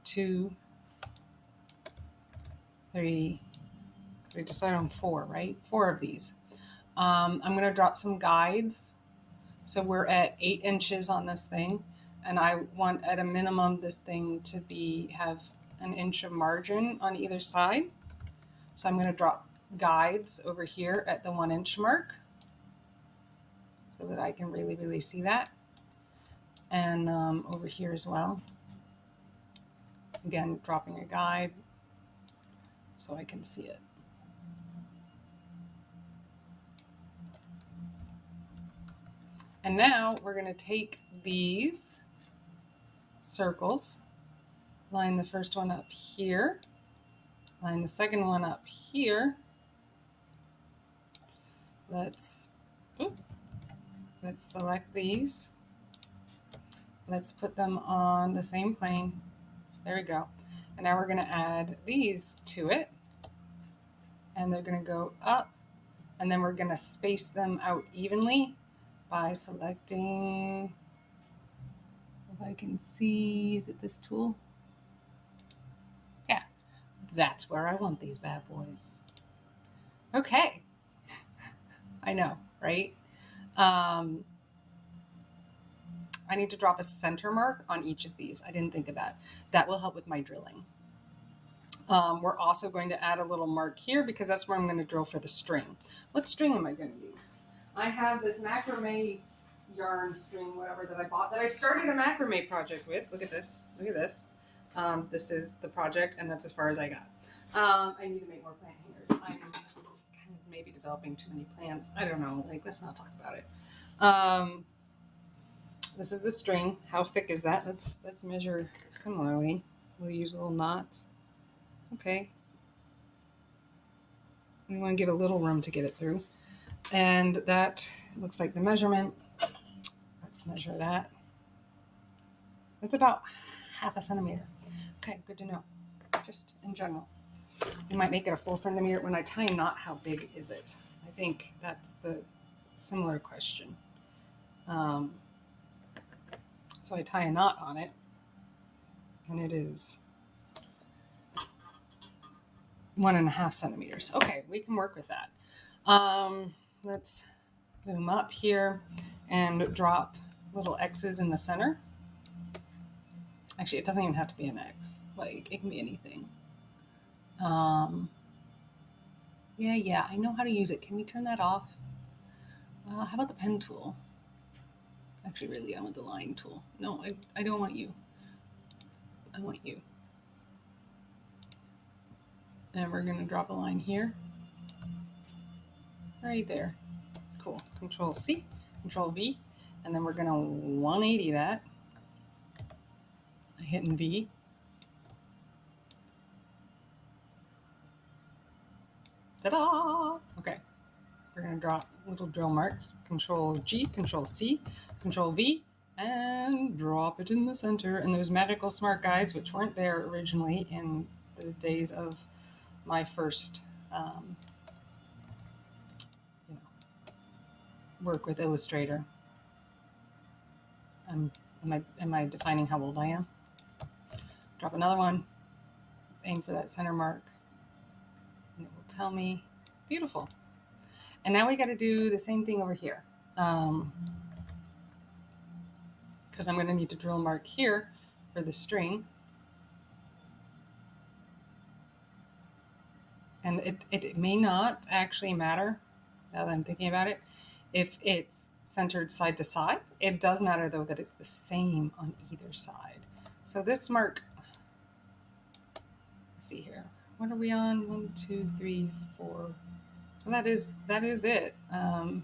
2, 3. We decided on 4, right? 4 of these. I'm going to drop some guides. So we're at 8 inches on this thing. And I want at a minimum this thing to have an inch of margin on either side. So I'm going to drop guides over here at the 1 inch mark so that I can really, really see that. And over here as well. Again, dropping a guide so I can see it. And now we're going to take these circles, line the first one up here, line the second one up here. Let's select these. Let's put them on the same plane. There we go. And now we're going to add these to it. And they're going to go up. And then we're going to space them out evenly by selecting, if I can see, is it this tool? Yeah, that's where I want these bad boys. Okay. I know, right? I need to drop a center mark on each of these. I didn't think of that. That will help with my drilling. We're also going to add a little mark here because that's where I'm going to drill for the string. What string am I going to use? I have this macrame yarn string, whatever, that I bought, that I started a macrame project with. Look at this. Look at this. This is the project, and that's as far as I got. I need to make more plant hangers. I'm maybe developing too many plants. I don't know. Like, let's not talk about it. this is the string. How thick is that? Let's measure similarly. We'll use little knots. Okay. We want to give a little room to get it through. And that looks like the measurement. Let's measure that. It's about 1/2 centimeter. Okay, good to know. Just in general. You might make it a full centimeter. When I tie a knot, how big is it? I think that's the similar question. So I tie a knot on it, and it is 1.5 centimeters. Okay, we can work with that. Let's zoom up here and drop little X's in the center. Actually, it doesn't even have to be an X. Like, it can be anything. Yeah, I know how to use it. Can we turn that off? How about the pen tool? Actually, really, I want the line tool. No, I don't want you. I want you. And we're going to drop a line here. Right there. Cool. Control C, Control V, and then we're going to 180 that. Hitting V. Ta-da! Okay. We're going to drop little drill marks. Control G, Control C, Control V, and drop it in the center. And those magical smart guides, which weren't there originally in the days of my first work with Illustrator. Am I defining how old I am? Drop another one. Aim for that center mark. And it will tell me. Beautiful. And now we got to do the same thing over here. Because I'm going to need to drill mark here for the string. And it may not actually matter, now that I'm thinking about it, if it's centered side to side. It does matter, though, that it's the same on either side. So this mark, let's see here. What are we on? 1, 2, 3, 4. So that is it. 1/2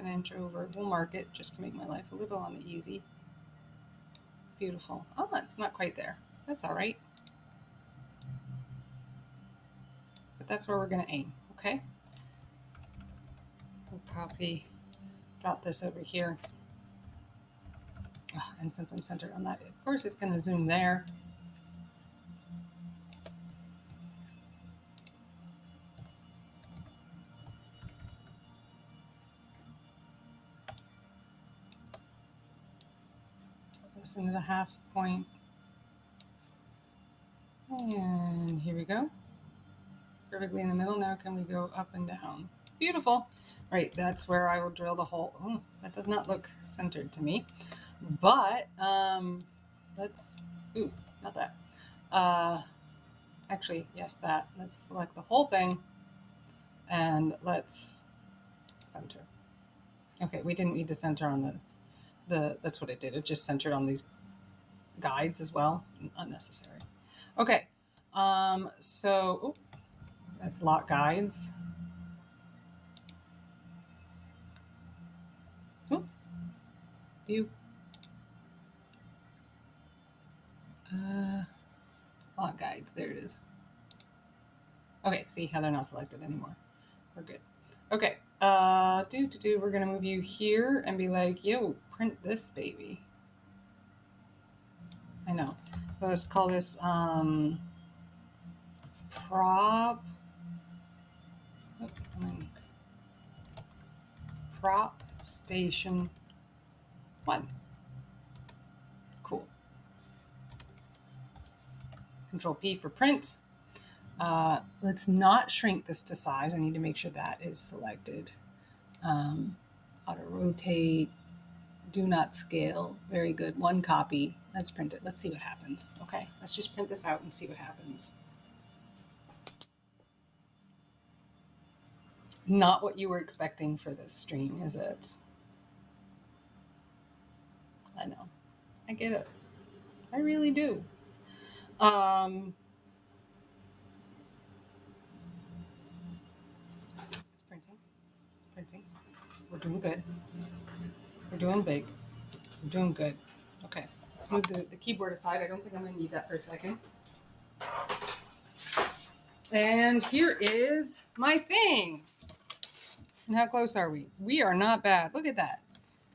inch over. We'll mark it just to make my life a little on the easy. Beautiful. Oh, it's not quite there. That's all right. But that's where we're going to aim, okay? We'll copy, drop this over here. Oh, and since I'm centered on that, of course, it's going to zoom there. Put this into the 1/2 point. And here we go. Perfectly in the middle. Now can we go up and down? Beautiful. Right, that's where I will drill the hole. Oh, that does not look centered to me. But let's, ooh, not that. Actually, yes, that. Let's select the whole thing and let's center. Okay, we didn't need to center on that's what it did. It just centered on these guides as well. Unnecessary. Okay, so that's lot guides. Oop, view. Lot guides. There it is. Okay, see how they're not selected anymore. We're good. Okay. We're gonna move you here and be like, yo, print this baby. I know. So let's call this prop. Prop Station 1. Cool. Control P for print. Let's not shrink this to size. I need to make sure that is selected. Auto rotate. Do not scale. Very good. 1 copy. Let's print it. Let's see what happens. Okay, let's just print this out and see what happens. Not what you were expecting for this stream, is it? I know. I get it. I really do. It's printing. We're doing good. We're doing big. I'm doing good. Okay, let's move the keyboard aside. I don't think I'm going to need that for a second. And here is my thing. And how close are we? We are not bad. Look at that.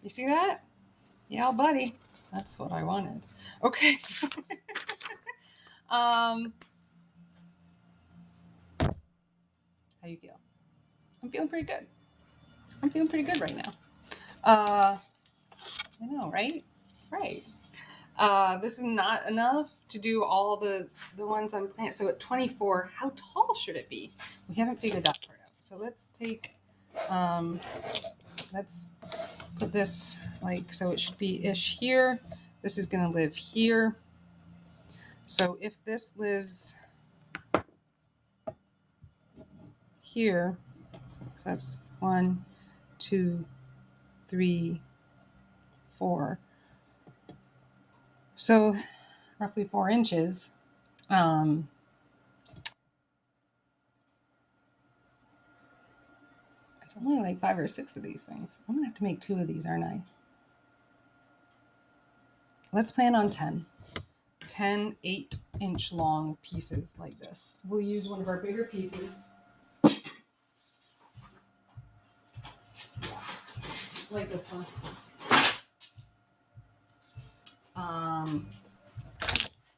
You see that? Yeah, buddy. That's what I wanted. Okay. How you feel? I'm feeling pretty good. I'm feeling pretty good right now. I know, right? Right. This is not enough to do all the ones I'm planning. So at 24, how tall should it be? We haven't figured that part out. So let's take, let's put this like, so it should be ish here. This is going to live here. So if this lives here, so that's 1, 2, 3, 4. So roughly 4 inches. It's only like 5 or 6 of these things. I'm gonna have to make 2 of these, aren't I? Let's plan on 10. 10 8-inch long pieces like this. We'll use one of our bigger pieces. Like this one.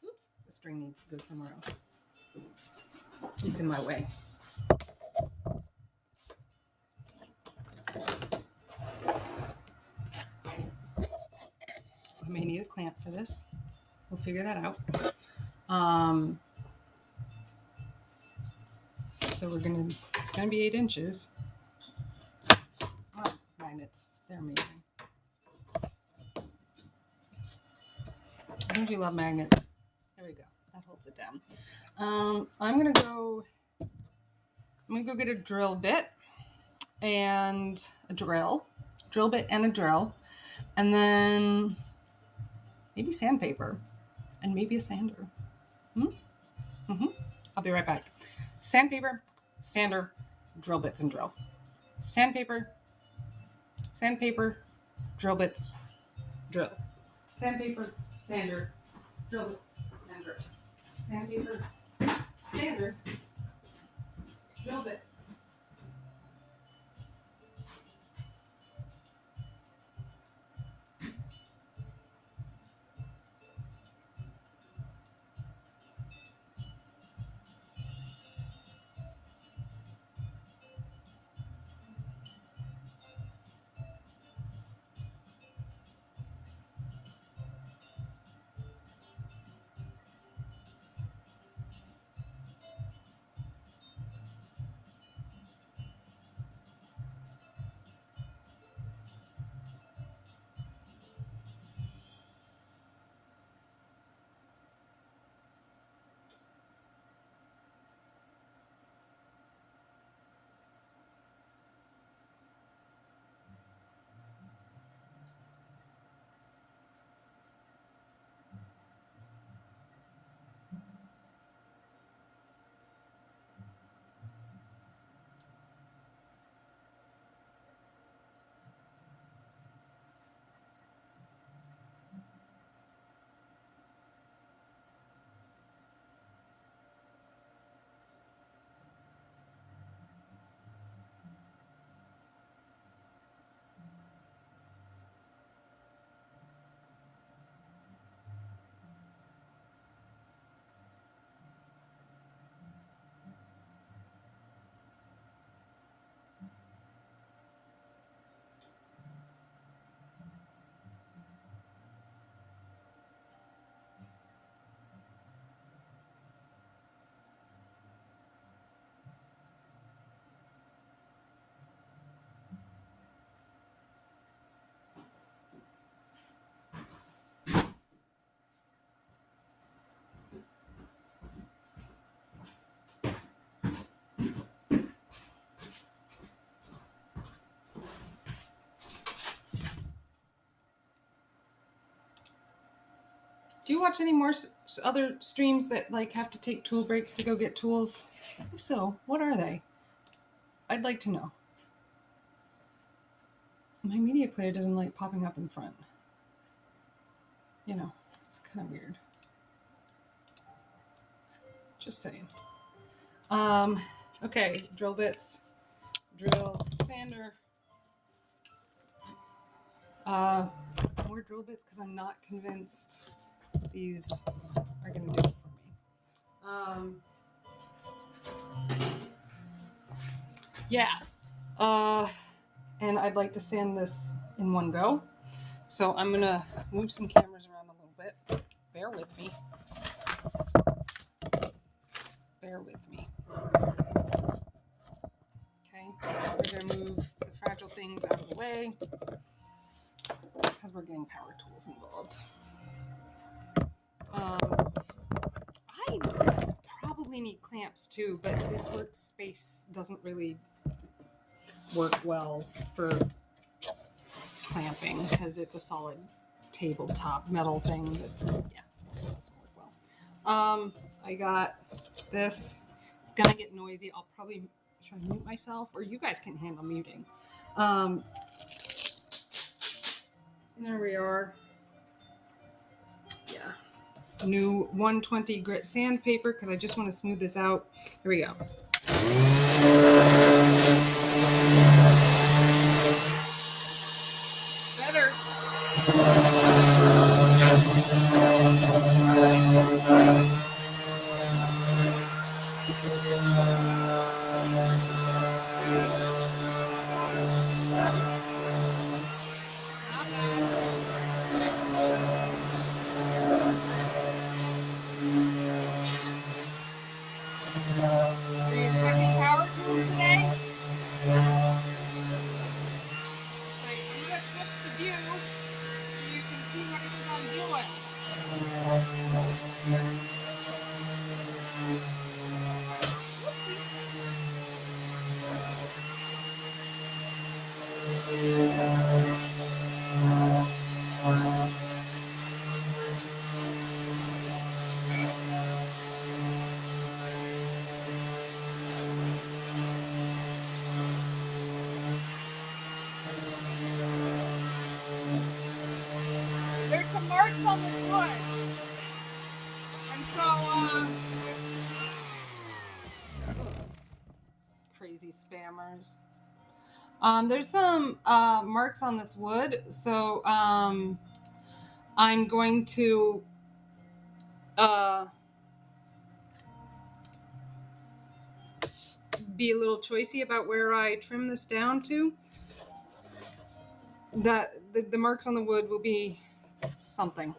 Oops, the string needs to go somewhere else. It's in my way. I may need a clamp for this. We'll figure that out. So it's gonna be 8 inches. Oh, magnets, they're amazing. Don't you love magnets? There we go. That holds it down. I'm gonna go get a drill bit and a drill bit and a drill, and then maybe sandpaper and maybe a sander. I'll be right back. Sandpaper, sander, drill bits and drill. Sandpaper, drill bits, drill. Sandpaper, sander, drill bits, and drill. Sandpaper, sander, drill bits. Do you watch any more other streams that like have to take tool breaks to go get tools? If so, what are they? I'd like to know. My media player doesn't like popping up in front. you know, it's kind of weird. Just saying. Okay, drill bits, drill sander. More drill bits because I'm not convinced these are going to do it for me. Yeah. And I'd like to sand this in one go. So I'm going to move some cameras around a little bit. Bear with me. Bear with me. Okay. We're going to move the fragile things out of the way because we're getting power tools involved. I probably need clamps too, but this workspace doesn't really work well for clamping because it's a solid tabletop metal thing that's, yeah, it just doesn't work well. I got this. It's gonna get noisy. I'll probably try to mute myself, or you guys can handle muting. There we are. Yeah. New 120 grit sandpaper because I just want to smooth this out. Here we go. Better. Are you expecting power tools today? Wait, I'm going to switch the view so you can see what it is I'm doing. There's some marks on this wood. And so, crazy spammers. There's some marks on this wood, so I'm going to be a little choicey about where I trim this down to. That the marks on the wood will be something.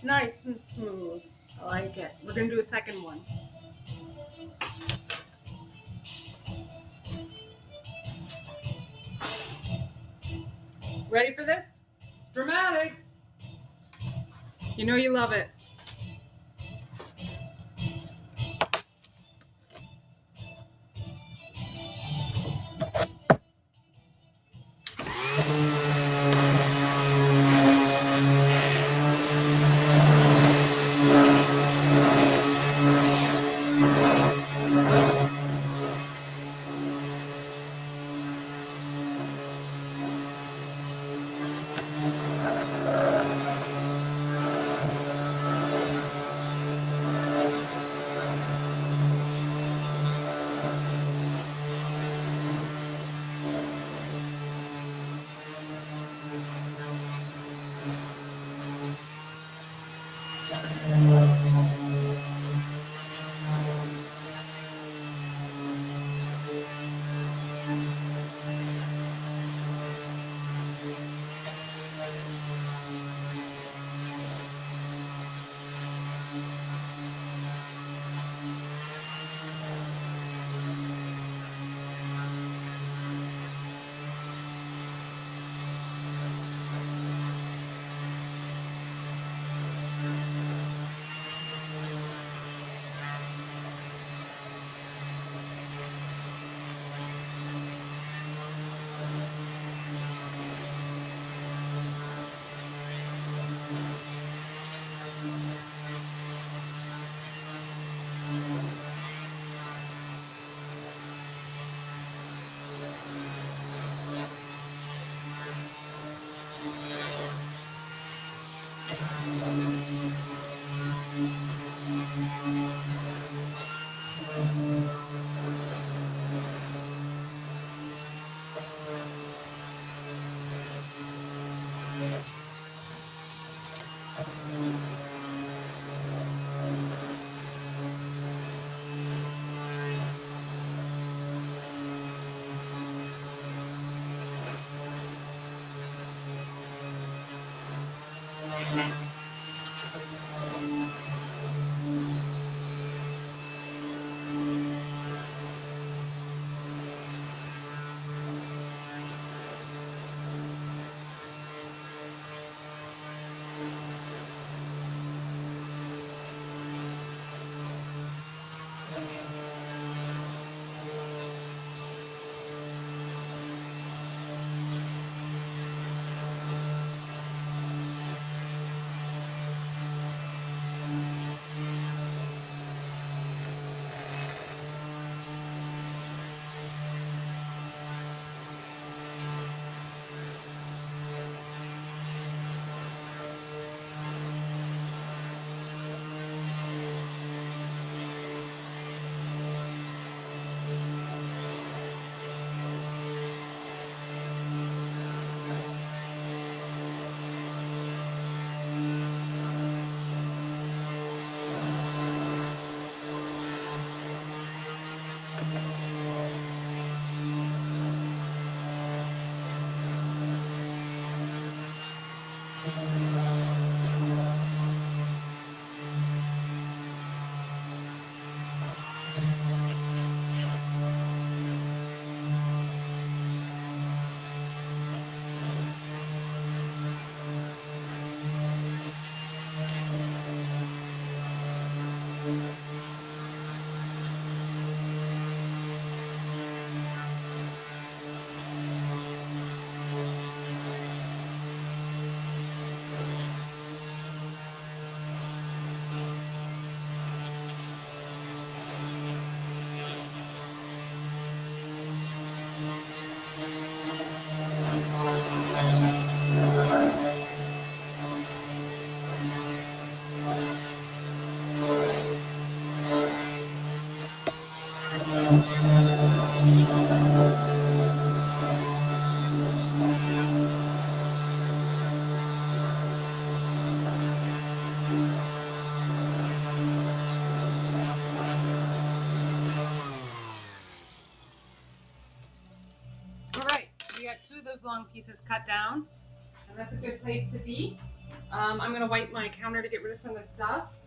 Nice and smooth. I like it. We're gonna do a second one. Ready for this? It's dramatic. You know you love it. All right, we got two of those long pieces cut down. And that's a good place to be. I'm going to wipe my counter to get rid of some of this dust.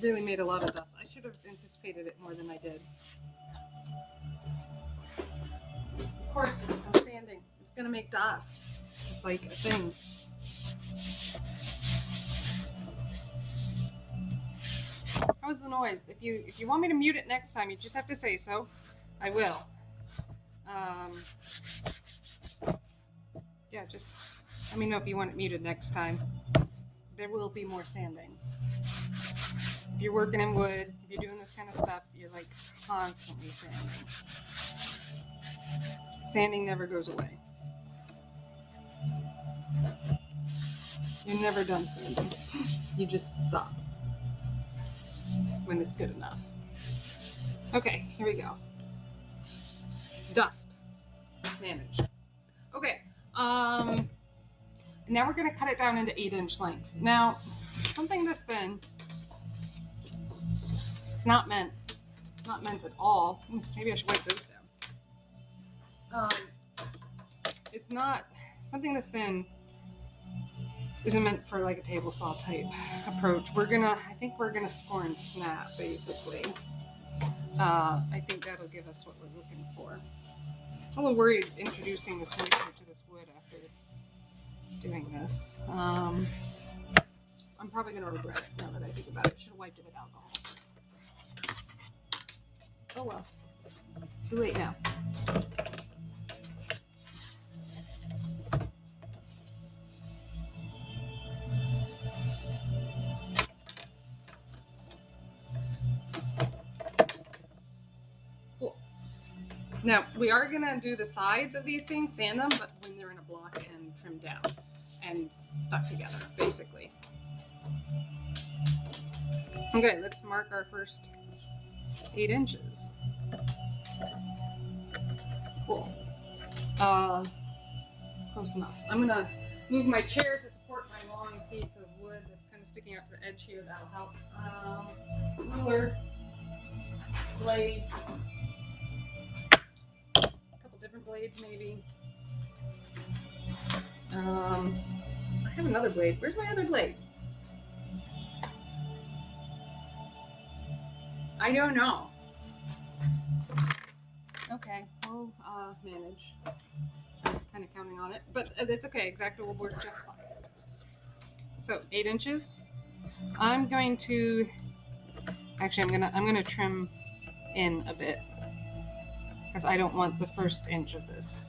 Really made a lot of dust. I should have anticipated it more than I did. Of course, I'm sanding. It's gonna make dust. It's like a thing. How's the noise? If you want me to mute it next time, you just have to say so. I will. Yeah, just let me know if you want it muted next time. There will be more sanding. If you're working in wood, if you're doing this kind of stuff, you're like constantly sanding. Sanding never goes away. You're never done sanding. You just stop when it's good enough. Okay, here we go. Dust managed. Okay, now we're gonna cut it down into 8-inch lengths. Now, something this thin, it's not meant at all. Maybe I should wipe those down. It's not, something this thin isn't meant for like a table saw type approach. I think we're gonna score and snap basically. I think that'll give us what we're looking for. I'm a little worried introducing this moisture to this wood after doing this. I'm probably gonna regret it now that I think about it. Should have wiped it with alcohol. Oh well, too late now. Cool. Now we are gonna do the sides of these things, sand them, but when they're in a block and trimmed down and stuck together, basically. Okay, let's mark our first 8 inches. Cool. Close enough. I'm gonna move my chair to support my long piece of wood that's kind of sticking out to the edge here. That'll help. Ruler, blades, a couple different blades maybe. I have another blade. Where's my other blade? I don't know. Okay, we'll manage. I was kind of counting on it, but it's okay. Exacto will work just fine. So 8 inches. I'm going to actually I'm gonna trim in a bit because I don't want the first inch of this.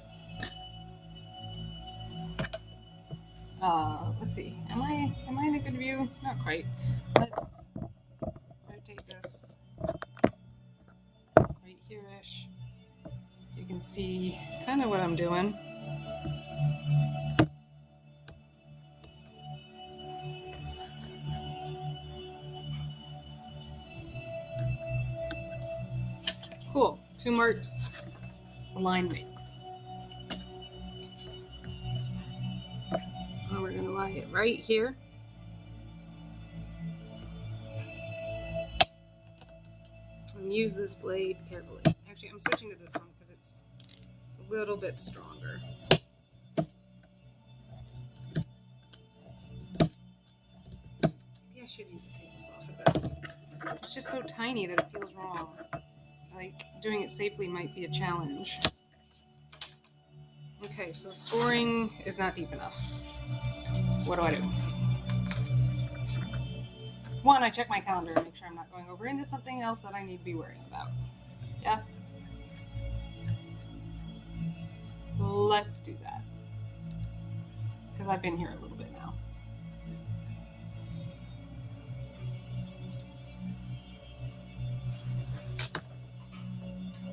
Let's see. Am I in a good view? Not quite. Let's rotate this right here-ish. You can see kind of what I'm doing. Cool. 2 marks. A line makes. And we're gonna lie it right here. And use this blade carefully. Actually, I'm switching to this one because it's a little bit stronger. Maybe I should use a table saw for this. It's just so tiny that it feels wrong. Like, doing it safely might be a challenge. Okay, so scoring is not deep enough. What do I do? One, I check my calendar and make sure I'm not going over into something else that I need to be worrying about. Yeah? Let's do that. Because I've been here a little bit now.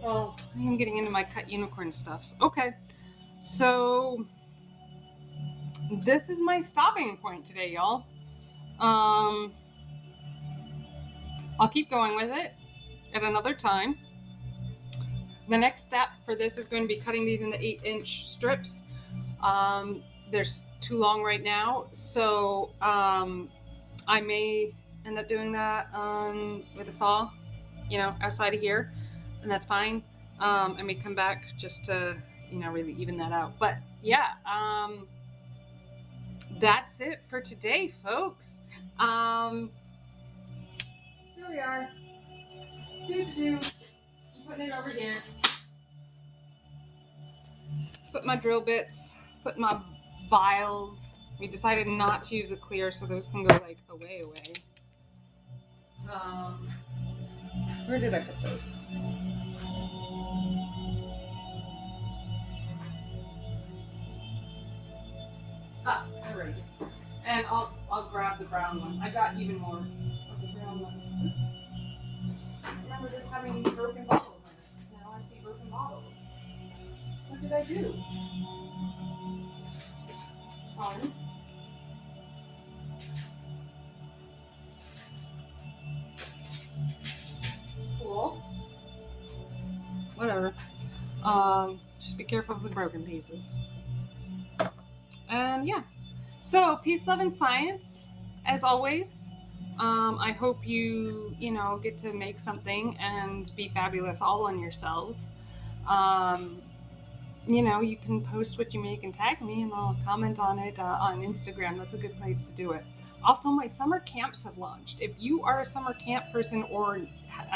Oh, I am getting into my cut unicorn stuffs. Okay, so this is my stopping point today, y'all. I'll keep going with it at another time. the next step for this is going to be cutting these into 8-inch strips. There's too long right now, so I may end up doing that with a saw, outside of here, and that's fine. I may come back just to, really even that out. But yeah, that's it for today, folks. Here we are. I'm putting it over here. Put my drill bits, put my vials. We decided not to use the clear, so those can go like away. Where did I put those? They're right here. And I'll grab the brown ones. I got even more of the brown ones. Remember this having broken bottles in it. Now I see broken bottles. What did I do? Fun. Cool. Whatever. Just be careful of the broken pieces. And yeah. So peace, love, and science, as always. I hope you get to make something and be fabulous all on yourselves. You can post what you make and tag me, and I'll comment on it on Instagram. That's a good place to do it. Also, my summer camps have launched. If you are a summer camp person or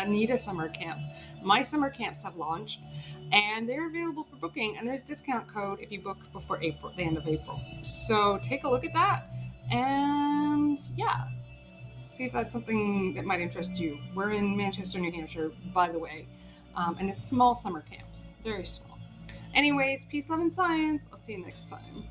need a summer camp, my summer camps have launched, and they're available for booking. And there's a discount code if you book before the end of April. So take a look at that, and yeah, see if that's something that might interest you. We're in Manchester, New Hampshire, by the way, and it's small summer camps, very small. Anyways, peace, love, and science. I'll see you next time.